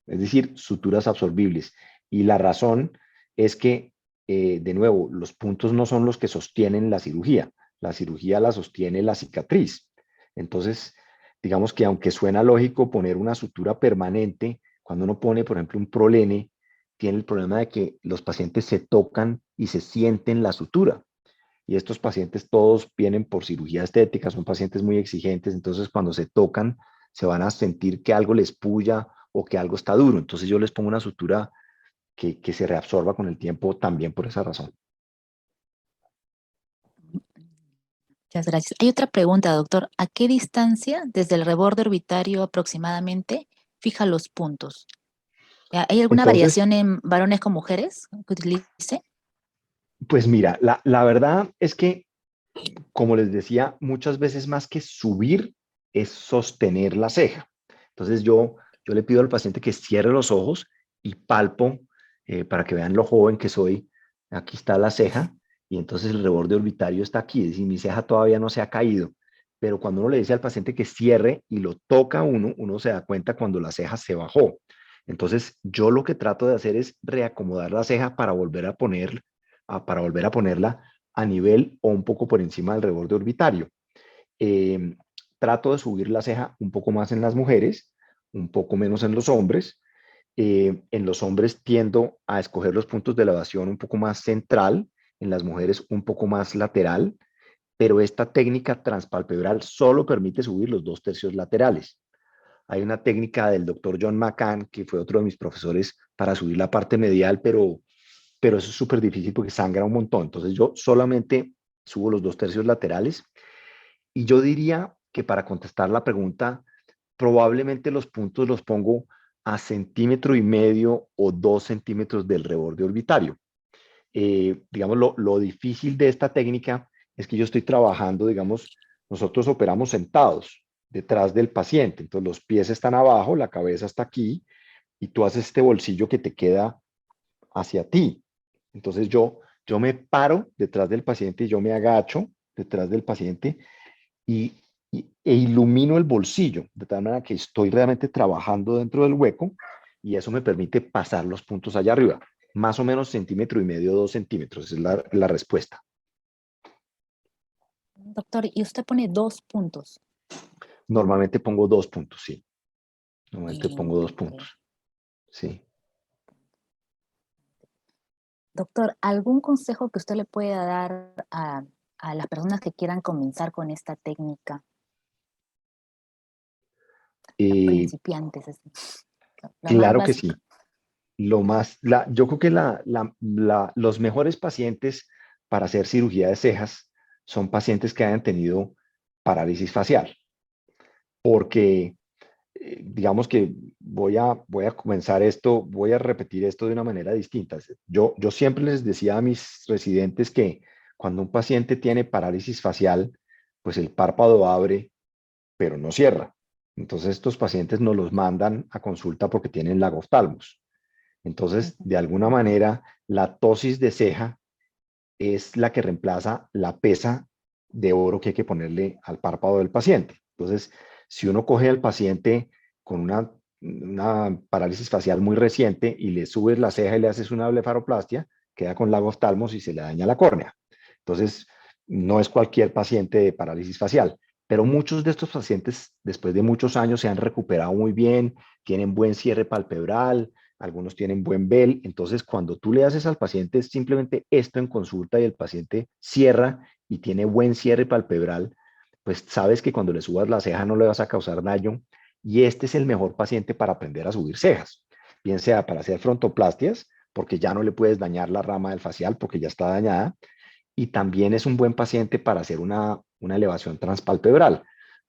Es decir, suturas absorbibles. Y la razón es que, de nuevo, los puntos no son los que sostienen la cirugía la sostiene la cicatriz. Entonces, digamos que aunque suena lógico poner una sutura permanente, cuando uno pone, por ejemplo, un prolene, tiene el problema de que los pacientes se tocan y se sienten la sutura. Y estos pacientes todos vienen por cirugía estética, son pacientes muy exigentes, entonces cuando se tocan se van a sentir que algo les puya o que algo está duro. Entonces yo les pongo una sutura que se reabsorba con el tiempo también por esa razón. Muchas gracias. Hay otra pregunta, doctor. ¿A qué distancia desde el reborde orbitario aproximadamente fija los puntos? ¿Hay alguna Entonces, variación en varones con mujeres que utilice? pues mira, la verdad es que, como les decía, muchas veces más que subir es sostener la ceja. Entonces yo le pido al paciente que cierre los ojos y palpo, para que vean lo joven que soy. Aquí está la ceja y entonces el reborde orbitario está aquí, es decir, mi ceja todavía no se ha caído. Pero cuando uno le dice al paciente que cierre y lo toca uno se da cuenta cuando la ceja se bajó. Entonces yo lo que trato de hacer es reacomodar la ceja para volver a ponerla a nivel o un poco por encima del reborde orbitario. Eh, Trato de subir la ceja un poco más en las mujeres, un poco menos en los hombres. En los hombres tiendo a escoger los puntos de elevación un poco más central, en las mujeres un poco más lateral, pero esta técnica transpalpebral solo permite subir los 2/3 laterales. Hay una técnica del doctor John McCann, que fue otro de mis profesores, para subir la parte medial, pero eso es súper difícil porque sangra un montón. Entonces yo solamente subo los 2/3 laterales, y yo diría que, para contestar la pregunta, probablemente los puntos los pongo a 1,5 centímetros o 2 centímetros del reborde orbitario. Digamos, lo difícil de esta técnica es que yo estoy trabajando, digamos, nosotros operamos sentados detrás del paciente, entonces los pies están abajo, la cabeza está aquí, y tú haces este bolsillo que te queda hacia ti. Entonces yo me paro detrás del paciente y yo me agacho detrás del paciente e ilumino el bolsillo, de tal manera que estoy realmente trabajando dentro del hueco, y eso me permite pasar los puntos allá arriba. Más o menos 1,5 centímetros, 2 centímetros, esa es la respuesta. Doctor, y usted pone 2 puntos. Normalmente pongo 2 puntos, sí. Normalmente Y, pongo 2 puntos, sí. doctor, ¿algún consejo que usted le pueda dar a las personas que quieran comenzar con esta técnica? Eh, Principiantes, la más claro que sí. básica. yo creo que los mejores pacientes para hacer cirugía de cejas son pacientes que hayan tenido parálisis facial, porque digamos que voy a comenzar esto, voy a repetir esto de una manera distinta. Yo siempre les decía a mis residentes que cuando un paciente tiene parálisis facial, pues el párpado abre, pero no cierra. Entonces estos pacientes nos los mandan a consulta porque tienen lagoftalmos. Entonces, de alguna manera, la tosis de ceja es la que reemplaza la pesa de oro que hay que ponerle al párpado del paciente. Entonces, si uno coge al paciente con una parálisis facial muy reciente y le subes la ceja y le haces una blefaroplastia, queda con lagoftalmos y se le daña la córnea. Entonces, no es cualquier paciente de parálisis facial, pero muchos de estos pacientes, después de muchos años, se han recuperado muy bien, tienen buen cierre palpebral, algunos tienen buen bel. Entonces, cuando tú le haces al paciente simplemente esto en consulta y el paciente cierra y tiene buen cierre palpebral, pues sabes que cuando le subas la ceja no le vas a causar daño, y este es el mejor paciente para aprender a subir cejas, bien sea para hacer frontoplastias, porque ya no le puedes dañar la rama del facial porque ya está dañada, y también es un buen paciente para hacer una elevación transpalpebral,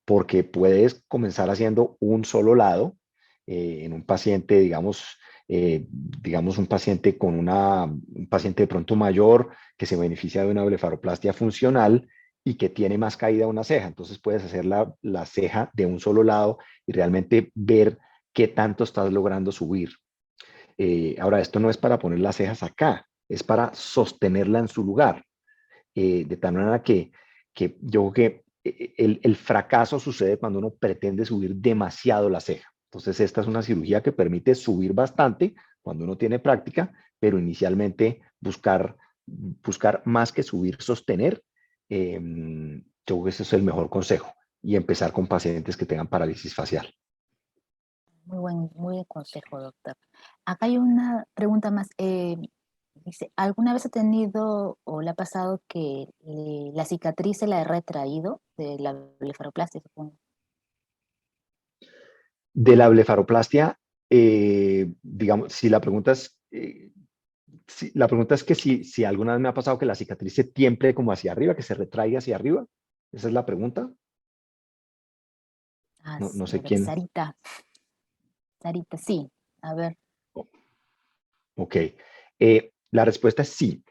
porque puedes comenzar haciendo un solo lado en un paciente, digamos un paciente un paciente de pronto mayor que se beneficia de una blefaroplastia funcional y que tiene más caída una ceja. Entonces puedes hacer la ceja de un solo lado y realmente ver qué tanto estás logrando subir. Ahora, esto no es para poner las cejas acá, es para sostenerla en su lugar. De tal manera que yo creo que el fracaso sucede cuando uno pretende subir demasiado la ceja. Entonces, esta es una cirugía que permite subir bastante cuando uno tiene práctica, pero inicialmente buscar más que subir, sostener. Yo creo que ese es el mejor consejo, y empezar con pacientes que tengan parálisis facial. Muy buen consejo, doctor. Acá hay una pregunta más. Dice, ¿alguna vez ha tenido o le ha pasado que la cicatriz se la ha retraído de la blefaroplastia, supongo? De la blefaroplastia, digamos, si la pregunta es, la pregunta es que si alguna vez me ha pasado que la cicatriz se tiemple como hacia arriba, que se retraiga hacia arriba. Esa es la pregunta. Ah, No, no sí, a sé ver, quién. Sarita, sí. A ver, Ok. La respuesta es sí.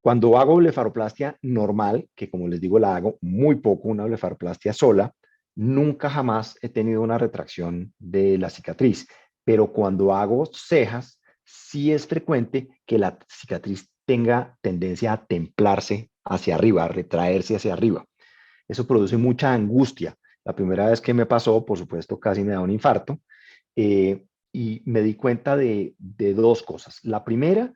Cuando hago blefaroplastia normal, que como les digo la hago muy poco, una blefaroplastia sola, nunca jamás he tenido una retracción de la cicatriz. Pero cuando hago cejas, sí es frecuente que la cicatriz tenga tendencia a templarse hacia arriba, a retraerse hacia arriba. Eso produce mucha angustia. La primera vez que me pasó, por supuesto, casi me da un infarto. Y me di cuenta de dos cosas. La primera,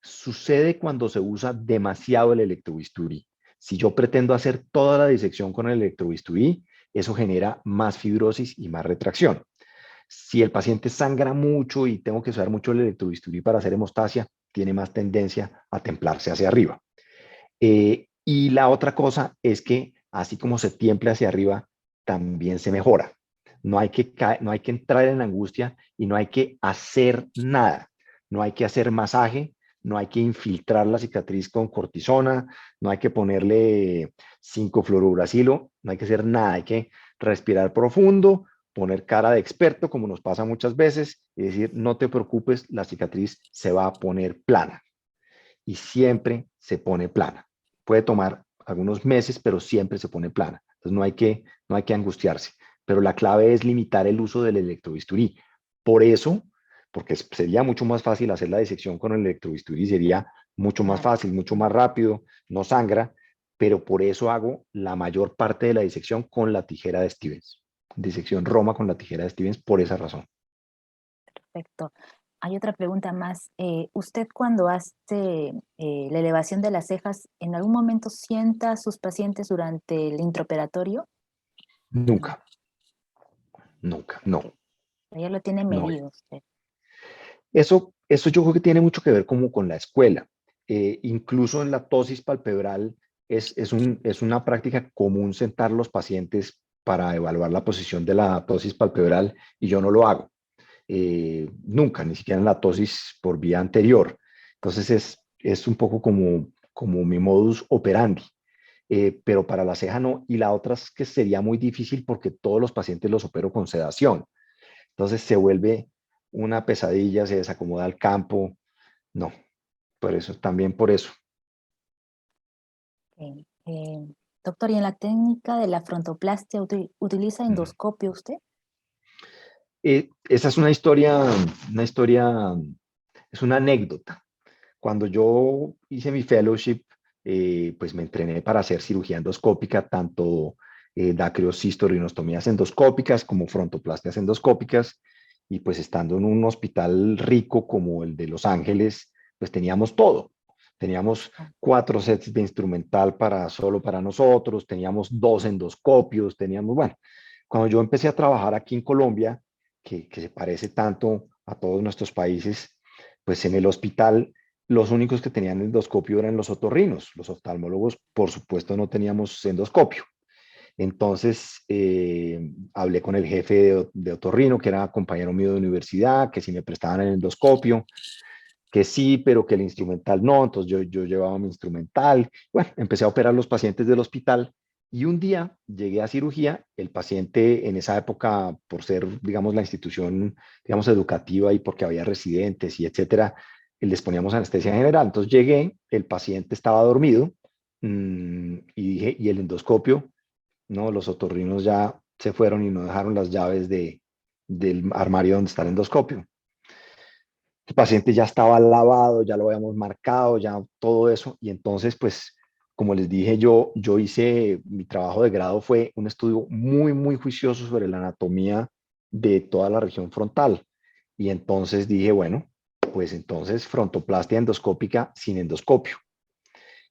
sucede cuando se usa demasiado el electrobisturí. Si yo pretendo hacer toda la disección con el electrobisturí, eso genera más fibrosis y más retracción. Si el paciente sangra mucho y tengo que usar mucho el electrobisturí para hacer hemostasia, tiene más tendencia a templarse hacia arriba. Y la otra cosa es que así como se tiemple hacia arriba, también se mejora. No hay que entrar en angustia y no hay que hacer nada. No hay que hacer masaje, no hay que infiltrar la cicatriz con cortisona, no hay que ponerle 5-fluorouracilo, no hay que hacer nada. Hay que respirar profundo, poner cara de experto, como nos pasa muchas veces, y decir, no te preocupes, la cicatriz se va a poner plana. Y siempre se pone plana. Puede tomar algunos meses, pero siempre se pone plana. Entonces no hay que angustiarse. Pero la clave es limitar el uso del electrobisturí. Por eso, porque sería mucho más fácil hacer la disección con el electrobisturí, sería mucho más claro. fácil, mucho más rápido, no sangra, pero por eso hago la mayor parte de la disección con la tijera de Stevens. Disección Roma con la tijera de Stevens por esa razón. Perfecto. Hay otra pregunta más. ¿Usted cuando hace la elevación de las cejas, en algún momento sienta a sus pacientes durante el intraoperatorio? No, Nunca, nunca, no, ya lo tiene no. medido usted. Eso yo creo que tiene mucho que ver como con la escuela. Incluso en la tosis palpebral es una práctica común sentar los pacientes para evaluar la posición de la tosis palpebral, y yo no lo hago. nunca, ni siquiera en la ptosis por vía anterior. Entonces es un poco como mi modus operandi. Pero para la ceja no, y la otra es que sería muy difícil porque todos los pacientes los opero con sedación. Entonces se vuelve una pesadilla, se desacomoda el campo. No, por eso, también por eso. Okay. Doctor, ¿y en la técnica de la frontoplastia utiliza endoscopio usted? Esa es es una anécdota. Cuando yo hice mi fellowship, pues me entrené para hacer cirugía endoscópica, tanto dacrioscistorrinostomías endoscópicas como frontoplastias endoscópicas, y pues estando en un hospital rico como el de Los Ángeles, pues teníamos todo. Teníamos 4 sets de instrumental solo para nosotros, teníamos 2 endoscopios, bueno, cuando yo empecé a trabajar aquí en Colombia, que se parece tanto a todos nuestros países, pues en el hospital los únicos que tenían endoscopio eran los otorrinos. Los oftalmólogos, por supuesto, no teníamos endoscopio. Entonces, hablé con el jefe de otorrino, que era compañero mío de universidad, que si me prestaban el endoscopio, que sí, pero que el instrumental no. Entonces yo llevaba mi instrumental. Bueno, empecé a operar los pacientes del hospital y un día llegué a cirugía. El paciente en esa época, por ser, digamos, la institución, digamos, educativa y porque había residentes y etcétera, les poníamos anestesia general. Entonces llegué, el paciente estaba dormido y dije, ¿y el endoscopio? No, los otorrinos ya se fueron y no dejaron las llaves del armario donde está el endoscopio. El paciente ya estaba lavado, ya lo habíamos marcado, ya todo eso. Y entonces, pues, como les dije, yo hice, mi trabajo de grado fue un estudio muy, muy juicioso sobre la anatomía de toda la región frontal. Y entonces dije, bueno, pues entonces frontoplastia endoscópica sin endoscopio.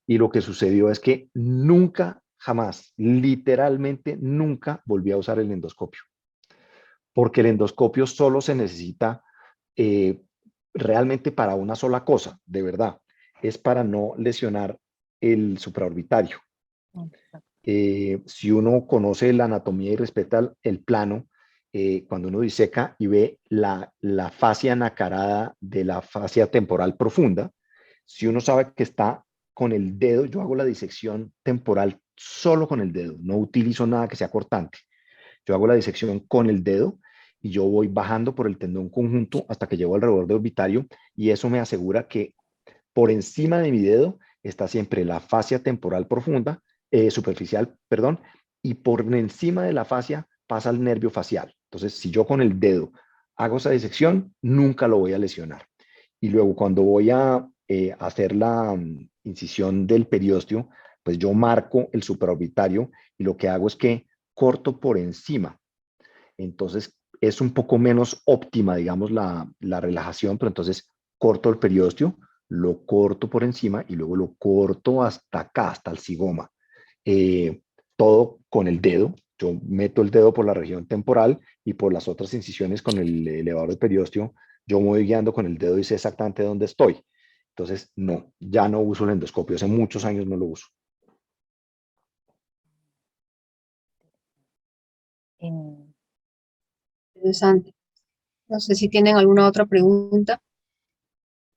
Y lo que sucedió es que nunca, jamás, literalmente nunca volví a usar el endoscopio. Porque el endoscopio solo se necesita realmente para una sola cosa, de verdad, es para no lesionar el supraorbitario. Si uno conoce la anatomía y respeta el plano, cuando uno diseca y ve la fascia nacarada de la fascia temporal profunda, si uno sabe que está con el dedo, yo hago la disección temporal solo con el dedo, no utilizo nada que sea cortante. Yo hago la disección con el dedo y yo voy bajando por el tendón conjunto hasta que llego al reborde orbitario y eso me asegura que por encima de mi dedo está siempre la fascia temporal profunda, superficial, perdón, y por encima de la fascia pasa el nervio facial. Entonces, si yo con el dedo hago esa disección, nunca lo voy a lesionar. Y luego cuando voy a hacer la incisión del periósteo, pues yo marco el supraorbitario y lo que hago es que corto por encima. Entonces es un poco menos óptima, digamos, la relajación, pero entonces corto el periósteo, lo corto por encima y luego lo corto hasta acá, hasta el zigoma. Todo con el dedo. Yo meto el dedo por la región temporal y por las otras incisiones con el elevador del periósteo, yo me voy guiando con el dedo y sé exactamente dónde estoy. Entonces, no, ya no uso el endoscopio. Hace muchos años no lo uso. Interesante. No sé si tienen alguna otra pregunta.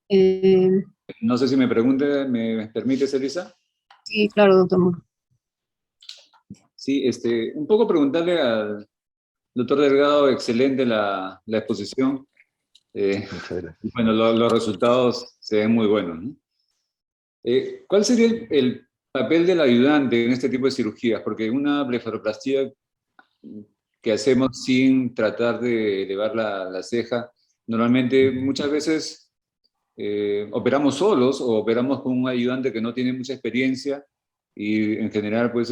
No sé si me permites, Elisa. Sí, claro, doctor Muro. Sí, un poco preguntarle al doctor Delgado, excelente la exposición. Muchas gracias. Bueno, los resultados se ven muy buenos, ¿no? ¿Cuál sería el papel del ayudante en este tipo de cirugías? Porque una blefaroplastía que hacemos sin tratar de elevar la ceja, normalmente muchas veces operamos solos o operamos con un ayudante que no tiene mucha experiencia y en general pues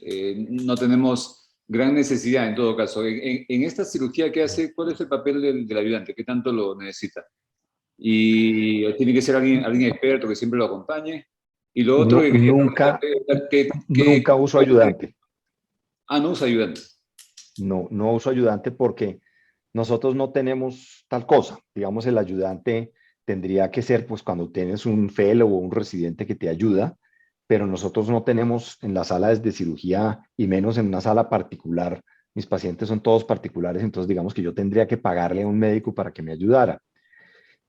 no tenemos gran necesidad en todo caso. En esta cirugía que hace, ¿cuál es el papel del ayudante? ¿Qué tanto lo necesita? Y tiene que ser alguien experto que siempre lo acompañe. Y lo otro que quería preguntarte, nunca uso ayudante. No usa ayudante. No uso ayudante porque nosotros no tenemos tal cosa. Digamos, el ayudante tendría que ser pues cuando tienes un fellow o un residente que te ayuda, pero nosotros no tenemos en las salas de cirugía y menos en una sala particular, mis pacientes son todos particulares, entonces digamos que yo tendría que pagarle a un médico para que me ayudara.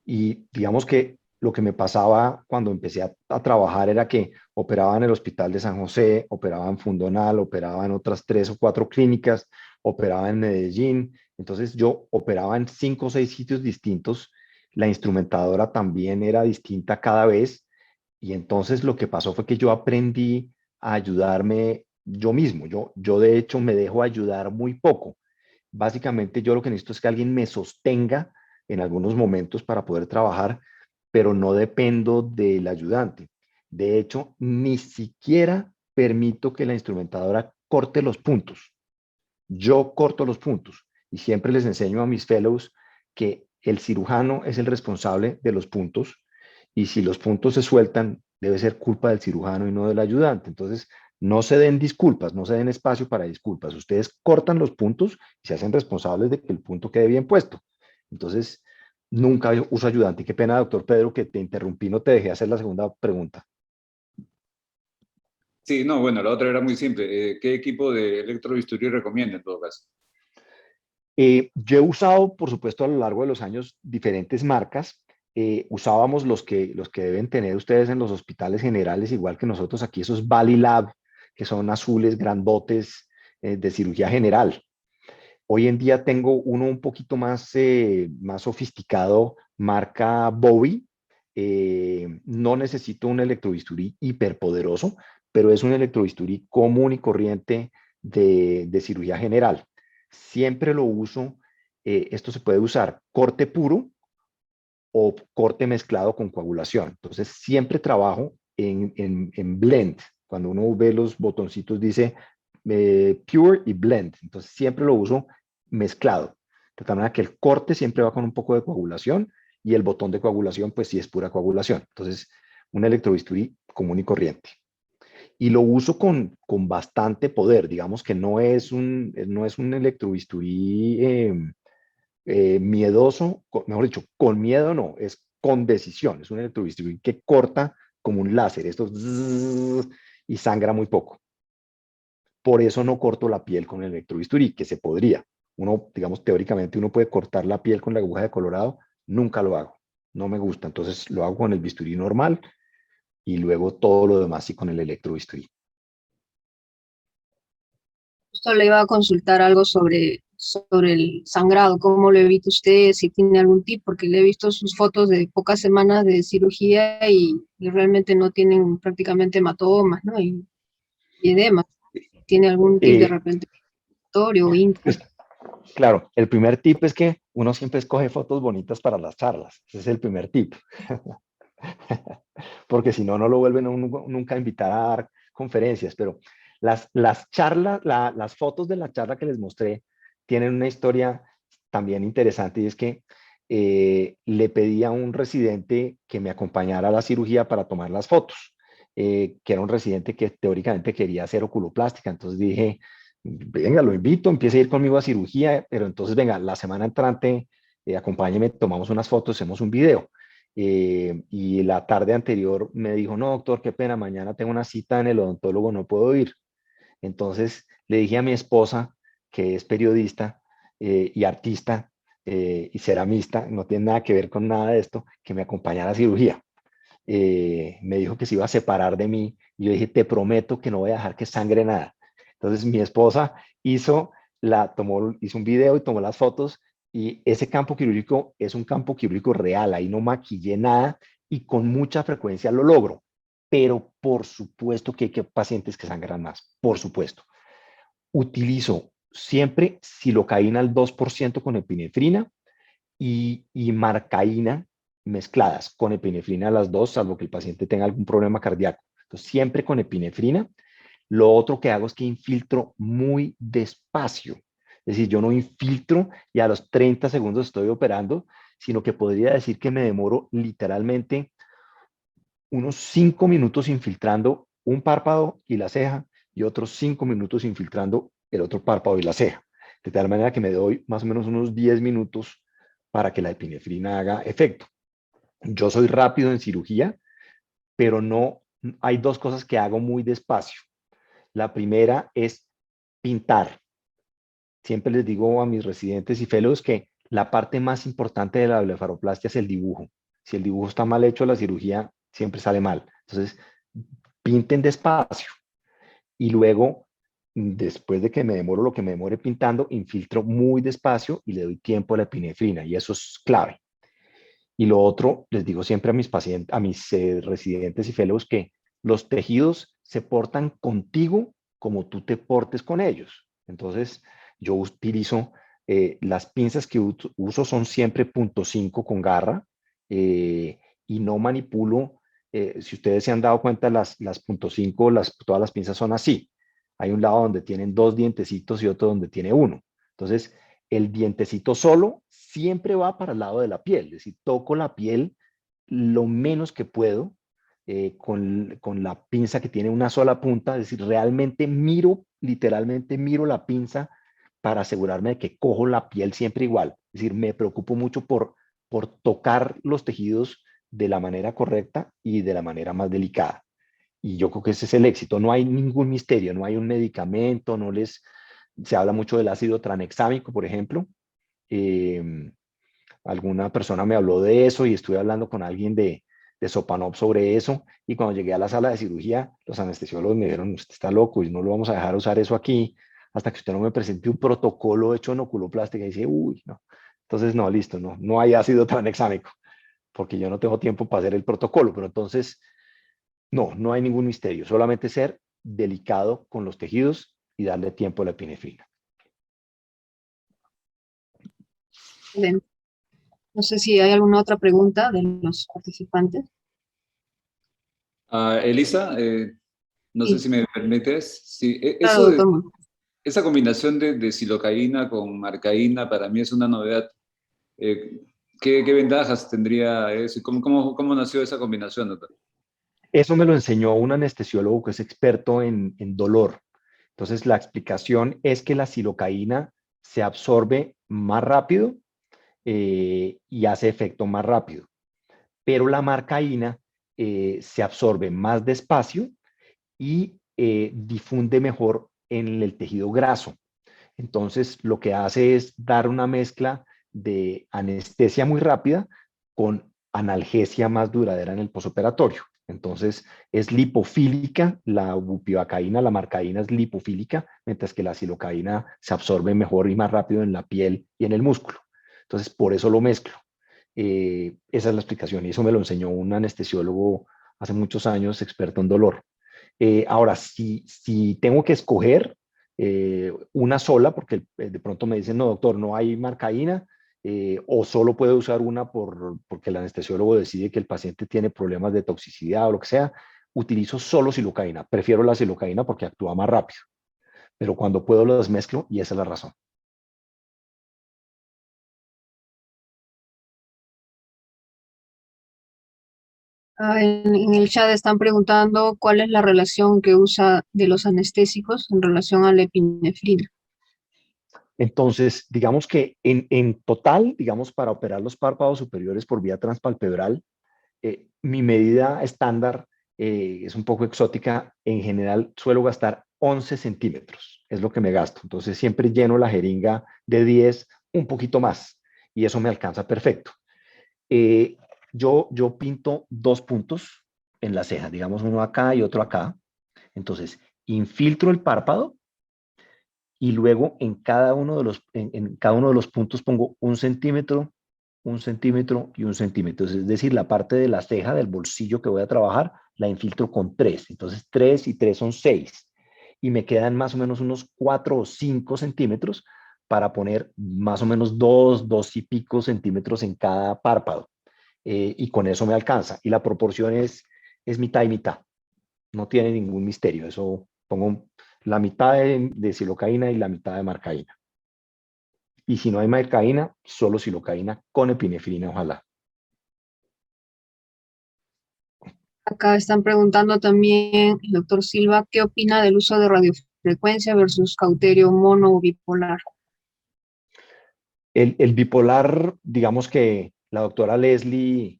Y digamos que lo que me pasaba cuando empecé a trabajar era que operaba en el Hospital de San José, operaba en Fundonal, operaba en otras 3 o 4 clínicas, operaba en Medellín. Entonces yo operaba en 5 o 6 sitios distintos. La instrumentadora también era distinta cada vez. Y entonces lo que pasó fue que yo aprendí a ayudarme yo mismo. Yo de hecho me dejo ayudar muy poco. Básicamente yo lo que necesito es que alguien me sostenga en algunos momentos para poder trabajar, pero no dependo del ayudante. De hecho, ni siquiera permito que la instrumentadora corte los puntos. Yo corto los puntos y siempre les enseño a mis fellows que el cirujano es el responsable de los puntos y si los puntos se sueltan, debe ser culpa del cirujano y no del ayudante. Entonces, no se den disculpas, no se den espacio para disculpas. Ustedes cortan los puntos y se hacen responsables de que el punto quede bien puesto. Entonces, nunca uso ayudante. Y qué pena, doctor Pedro, que te interrumpí, no te dejé hacer la segunda pregunta. Sí, no, bueno, la otra era muy simple. ¿Qué equipo de electrobisturí recomienda en todo caso? Yo he usado, por supuesto, a lo largo de los años diferentes marcas. Usábamos los que deben tener ustedes en los hospitales generales, igual que nosotros aquí, esos Valley Lab, que son azules, grandotes, de cirugía general. Hoy en día tengo uno un poquito más sofisticado, marca Bowie. No necesito un electrobisturí hiperpoderoso, pero es un electrobisturí común y corriente de cirugía general. Siempre lo uso. Esto se puede usar corte puro o corte mezclado con coagulación. Entonces, siempre trabajo en blend. Cuando uno ve los botoncitos dice pure y blend. Entonces, siempre lo uso mezclado. De tal manera que el corte siempre va con un poco de coagulación y el botón de coagulación, pues sí es pura coagulación. Entonces, un electrobisturí común y corriente. Y lo uso con bastante poder. Digamos que no es un electrobisturí miedoso, mejor dicho, con miedo no, es con decisión. Es un electrobisturí que corta como un láser, esto y sangra muy poco. Por eso no corto la piel con el electrobisturí, que se podría. Uno, digamos, teóricamente uno puede cortar la piel con la aguja de colorado, nunca lo hago, no me gusta. Entonces lo hago con el bisturí normal y luego todo lo demás sí con el electrobisturí. Justo le iba a consultar algo sobre el sangrado, cómo lo evita usted, si tiene algún tip, porque le he visto sus fotos de pocas semanas de cirugía y realmente no tienen prácticamente hematomas, ¿no? Y edemas. ¿Tiene algún tip de Eh, repente o intra? pues, claro, el primer tip es que uno siempre escoge fotos bonitas para las charlas. Ese es el primer tip. Porque si no, no lo vuelven a uno nunca a invitar a dar conferencias. Pero las charlas, las fotos de la charla que les mostré tienen una historia también interesante y es que le pedí a un residente que me acompañara a la cirugía para tomar las fotos, que era un residente que teóricamente quería hacer oculoplástica. Entonces dije, venga, lo invito, empiece a ir conmigo a cirugía, pero entonces venga, la semana entrante, acompáñeme, tomamos unas fotos, hacemos un video. Y la tarde anterior me dijo, no, doctor, qué pena, mañana tengo una cita en el odontólogo, no puedo ir. Entonces le dije a mi esposa, que es periodista y artista y ceramista, no tiene nada que ver con nada de esto, que me acompañara a cirugía. Me dijo que se iba a separar de mí y yo dije, te prometo que no voy a dejar que sangre nada. Entonces mi esposa hizo un video y tomó las fotos y ese campo quirúrgico es un campo quirúrgico real, ahí no maquillé nada y con mucha frecuencia lo logro. Pero por supuesto que hay pacientes que sangran más, por supuesto. Utilizo siempre silocaína al 2% con epinefrina y marcaína mezcladas con epinefrina las dos, salvo que el paciente tenga algún problema cardíaco. Entonces, siempre con epinefrina. Lo otro que hago es que infiltro muy despacio. Es decir, yo no infiltro y a los 30 segundos estoy operando, sino que podría decir que me demoro literalmente unos 5 minutos infiltrando un párpado y la ceja y otros 5 minutos infiltrando el otro párpado y la ceja. De tal manera que me doy más o menos unos 10 minutos para que la epinefrina haga efecto. Yo soy rápido en cirugía, pero no, hay dos cosas que hago muy despacio. La primera es pintar. siempre les digo a mis residentes y fellows que la parte más importante de la blefaroplastia es el dibujo. Si el dibujo está mal hecho, la cirugía siempre sale mal. Entonces, pinten despacio y luego, después de que me demoro lo que me demore pintando, infiltro muy despacio y le doy tiempo a la epinefrina, y eso es clave. Y lo otro, les digo siempre a mis pacientes, a mis residentes y fellows, que los tejidos se portan contigo como tú te portes con ellos. Entonces, yo utilizo, las pinzas que uso son siempre .5 con garra, y no manipulo. Si ustedes se han dado cuenta, las .5, todas las pinzas son así. Hay un lado donde tienen 2 dientecitos y otro donde tiene uno. Entonces, el dientecito solo siempre va para el lado de la piel, es decir, toco la piel lo menos que puedo, con la pinza que tiene una sola punta, es decir, realmente miro, literalmente miro la pinza para asegurarme de que cojo la piel siempre igual. Es decir, me preocupo mucho por tocar los tejidos de la manera correcta y de la manera más delicada. Y yo creo que ese es el éxito. No hay ningún misterio, no hay un medicamento, se habla mucho del ácido tranexámico, por ejemplo. Eh, Alguna persona me habló de eso y estuve hablando con alguien de Sopanop sobre eso, y cuando llegué a la sala de cirugía, los anestesiólogos me dijeron: usted está loco y no lo vamos a dejar usar eso aquí hasta que usted no me presente un protocolo hecho en oculoplástica. Y dice, uy, no. Entonces, no, listo, no hay ácido tranexámico, porque yo no tengo tiempo para hacer el protocolo, pero entonces, no hay ningún misterio, solamente ser delicado con los tejidos y darle tiempo a la epinefrina. Excelente. No sé si hay alguna otra pregunta de los participantes. Elisa, no Sí. sé si me permites. Sí, Claro, doctor. esa combinación de silocaína con marcaína para mí es una novedad. ¿Qué ventajas tendría eso? ¿Cómo nació esa combinación, doctor? Eso me lo enseñó un anestesiólogo que es experto en dolor. Entonces, la explicación es que la silocaína se absorbe más rápido, y hace efecto más rápido, pero la marcaína se absorbe más despacio y difunde mejor en el tejido graso. Entonces, lo que hace es dar una mezcla de anestesia muy rápida con analgesia más duradera en el posoperatorio. Entonces, es lipofílica, la bupivacaína, la marcaína es lipofílica, mientras que la silocaína se absorbe mejor y más rápido en la piel y en el músculo. Entonces, por eso lo mezclo. Esa es la explicación, y eso me lo enseñó un anestesiólogo hace muchos años, experto en dolor. Ahora, si tengo que escoger una sola, porque de pronto me dicen, no, doctor, no hay marcaína, o solo puede usar una porque el anestesiólogo decide que el paciente tiene problemas de toxicidad o lo que sea, utilizo solo silocaína. Prefiero la silocaína porque actúa más rápido, pero cuando puedo las mezclo, y esa es la razón. En el chat están preguntando cuál es la relación que usa de los anestésicos en relación a la epinefrina. Entonces, digamos que en total, digamos, para operar los párpados superiores por vía transpalpebral, mi medida estándar es un poco exótica. En general, suelo gastar 11 centímetros, es lo que me gasto. Entonces, siempre lleno la jeringa de 10, un poquito más, y eso me alcanza perfecto. Eh, yo pinto 2 puntos en la ceja, digamos uno acá y otro acá. Entonces, infiltro el párpado y luego en cada uno de los puntos pongo 1 centímetro, 1 centímetro y 1 centímetro. Es decir, la parte de la ceja del bolsillo que voy a trabajar la infiltro con 3. Entonces, 3 y 3 son 6. Y me quedan más o menos unos 4 o 5 centímetros para poner más o menos 2 y pico centímetros en cada párpado. Y con eso me alcanza. Y la proporción es mitad y mitad. No tiene ningún misterio. Eso pongo la mitad de silocaína y la mitad de marcaína. Y si no hay marcaína, solo silocaína con epinefrina, ojalá. Acá están preguntando también el doctor Silva, ¿qué opina del uso de radiofrecuencia versus cauterio mono o bipolar? El bipolar, digamos que la doctora Leslie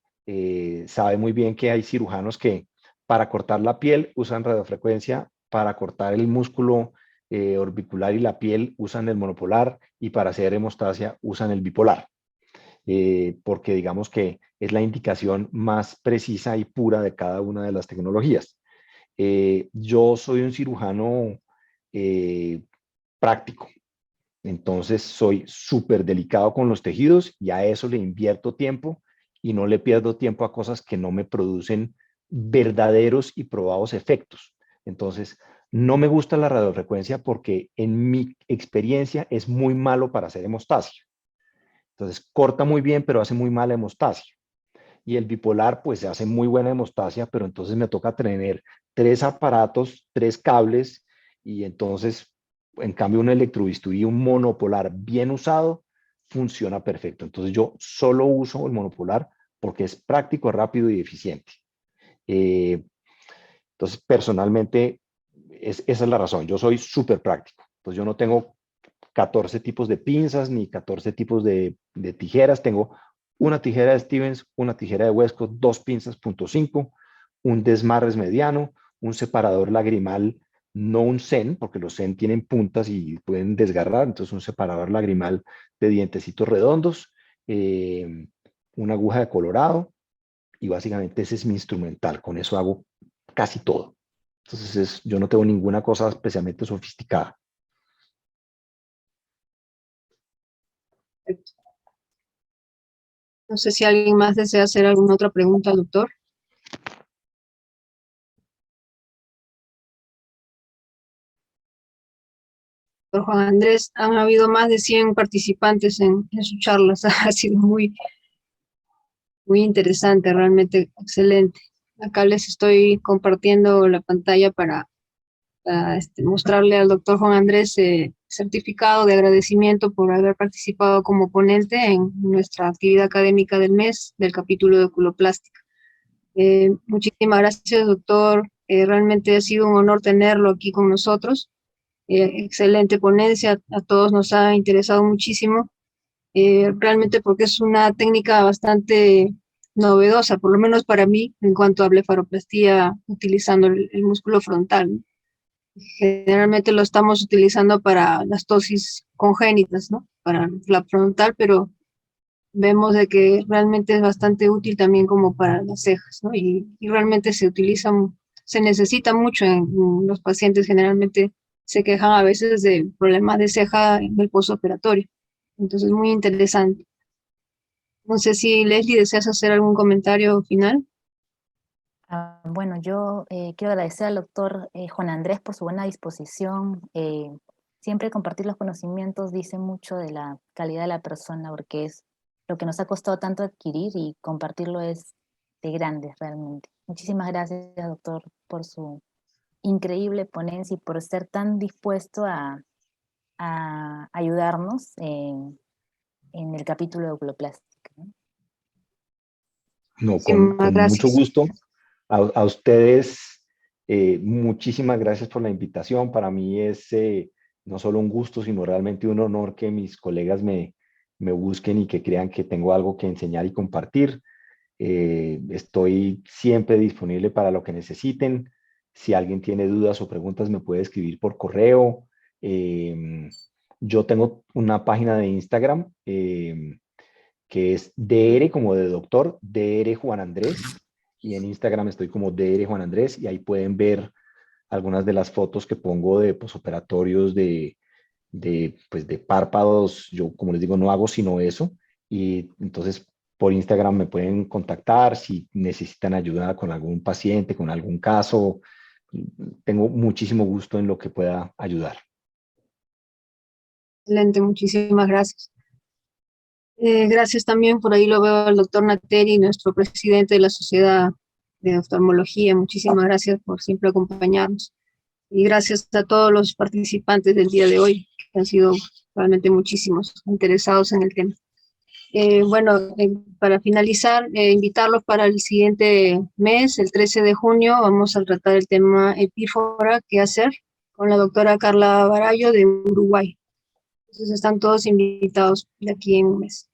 sabe muy bien que hay cirujanos que para cortar la piel usan radiofrecuencia, para cortar el músculo orbicular y la piel usan el monopolar y para hacer hemostasia usan el bipolar, porque digamos que es la indicación más precisa y pura de cada una de las tecnologías. Yo soy un cirujano práctico, entonces soy súper delicado con los tejidos y a eso le invierto tiempo y no le pierdo tiempo a cosas que no me producen verdaderos y probados efectos. Entonces, no me gusta la radiofrecuencia porque en mi experiencia es muy malo para hacer hemostasia. Entonces, corta muy bien, pero hace muy mala hemostasia. Y el bipolar, pues se hace muy buena hemostasia, pero entonces me toca tener 3 aparatos, 3 cables, y entonces, en cambio, un electrobisturí, un monopolar bien usado, funciona perfecto. Entonces yo solo uso el monopolar porque es práctico, rápido y eficiente. Eh, entonces, personalmente, esa es la razón. Yo soy súper práctico. Pues yo no tengo 14 tipos de pinzas ni 14 tipos de tijeras. Tengo una tijera de Stevens, una tijera de Westcott, 2 pinzas .5, un desmarres mediano, un separador lagrimal, no un Zen, porque los Zen tienen puntas y pueden desgarrar, entonces un separador lagrimal de dientecitos redondos, una aguja de colorado, y básicamente ese es mi instrumental. Con eso hago casi todo. Entonces yo no tengo ninguna cosa especialmente sofisticada. No sé si alguien más desea hacer alguna otra pregunta, doctor. Doctor Juan Andrés, han habido más de 100 participantes en sus charlas. Ha sido muy interesante, realmente excelente. Acá les estoy compartiendo la pantalla para mostrarle al doctor Juan Andrés certificado de agradecimiento por haber participado como ponente en nuestra actividad académica del mes del capítulo de oculoplástica. Muchísimas gracias, doctor. Realmente ha sido un honor tenerlo aquí con nosotros. Excelente ponencia, a todos nos ha interesado muchísimo, realmente porque es una técnica bastante novedosa, por lo menos para mí, en cuanto a blefaroplastía utilizando el músculo frontal, ¿no? Generalmente lo estamos utilizando para las tosis congénitas, ¿no? Para la frontal, pero vemos de que realmente es bastante útil también como para las cejas, ¿no? Y realmente se necesita mucho en los pacientes, generalmente se quejan a veces de problemas de ceja en el postoperatorio. Entonces, muy interesante. No sé si Leslie deseas hacer algún comentario final. Bueno, yo quiero agradecer al doctor Juan Andrés por su buena disposición. Siempre compartir los conocimientos dice mucho de la calidad de la persona, porque es lo que nos ha costado tanto adquirir y compartirlo es de grandes realmente. Muchísimas gracias, doctor, por su increíble ponencia y por ser tan dispuesto a ayudarnos en el capítulo de oculoplástica, ¿no? No, Muchísimas con mucho gracias. gusto. A ustedes, muchísimas gracias por la invitación. Para mí es no solo un gusto, sino realmente un honor que mis colegas me busquen y que crean que tengo algo que enseñar y compartir. Estoy siempre disponible para lo que necesiten. Si alguien tiene dudas o preguntas, me puede escribir por correo. Yo tengo una página de Instagram que es DR como de doctor, DR Juan Andrés, y en Instagram estoy como DR Juan Andrés, y ahí pueden ver algunas de las fotos que pongo de posoperatorios pues de párpados. Yo, como les digo, no hago sino eso, y entonces por Instagram me pueden contactar si necesitan ayuda con algún paciente, con algún caso. Tengo muchísimo gusto en lo que pueda ayudar. Excelente, muchísimas gracias. Gracias también, por ahí lo veo al doctor Nateri, nuestro presidente de la Sociedad de Oftalmología. Muchísimas gracias por siempre acompañarnos. Y gracias a todos los participantes del día de hoy, que han sido realmente muchísimos interesados en el tema. Bueno, para finalizar, invitarlos para el siguiente mes, el 13 de junio, vamos a tratar el tema epífora, qué hacer, con la doctora Carla Barallo de Uruguay. Entonces están todos invitados de aquí en un mes.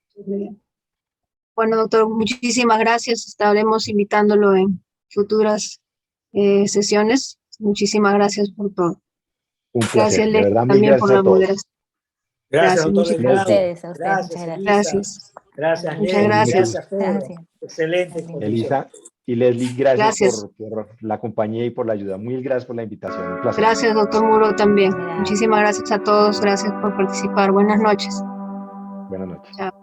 Bueno, doctor, muchísimas gracias. Estaremos invitándolo en futuras sesiones. Muchísimas gracias por todo. Un placer. Gracias, De Leslie, verdad, mil también por gracias la a todos. moderación. Gracias, doctor muchas Delgado. A ustedes, muchas Gracias, gracias. Elisa. Gracias. Gracias, Muchas Leslie. gracias. Gracias, Pedro. Gracias. Excelente Gracias. conducción. Elisa y Leslie, gracias, Gracias. por la compañía y por la ayuda. Mil gracias por la invitación. Un placer. Gracias, doctor Muro, también. Gracias. Muchísimas gracias a todos. Gracias por participar. Buenas noches. Buenas noches. Chao.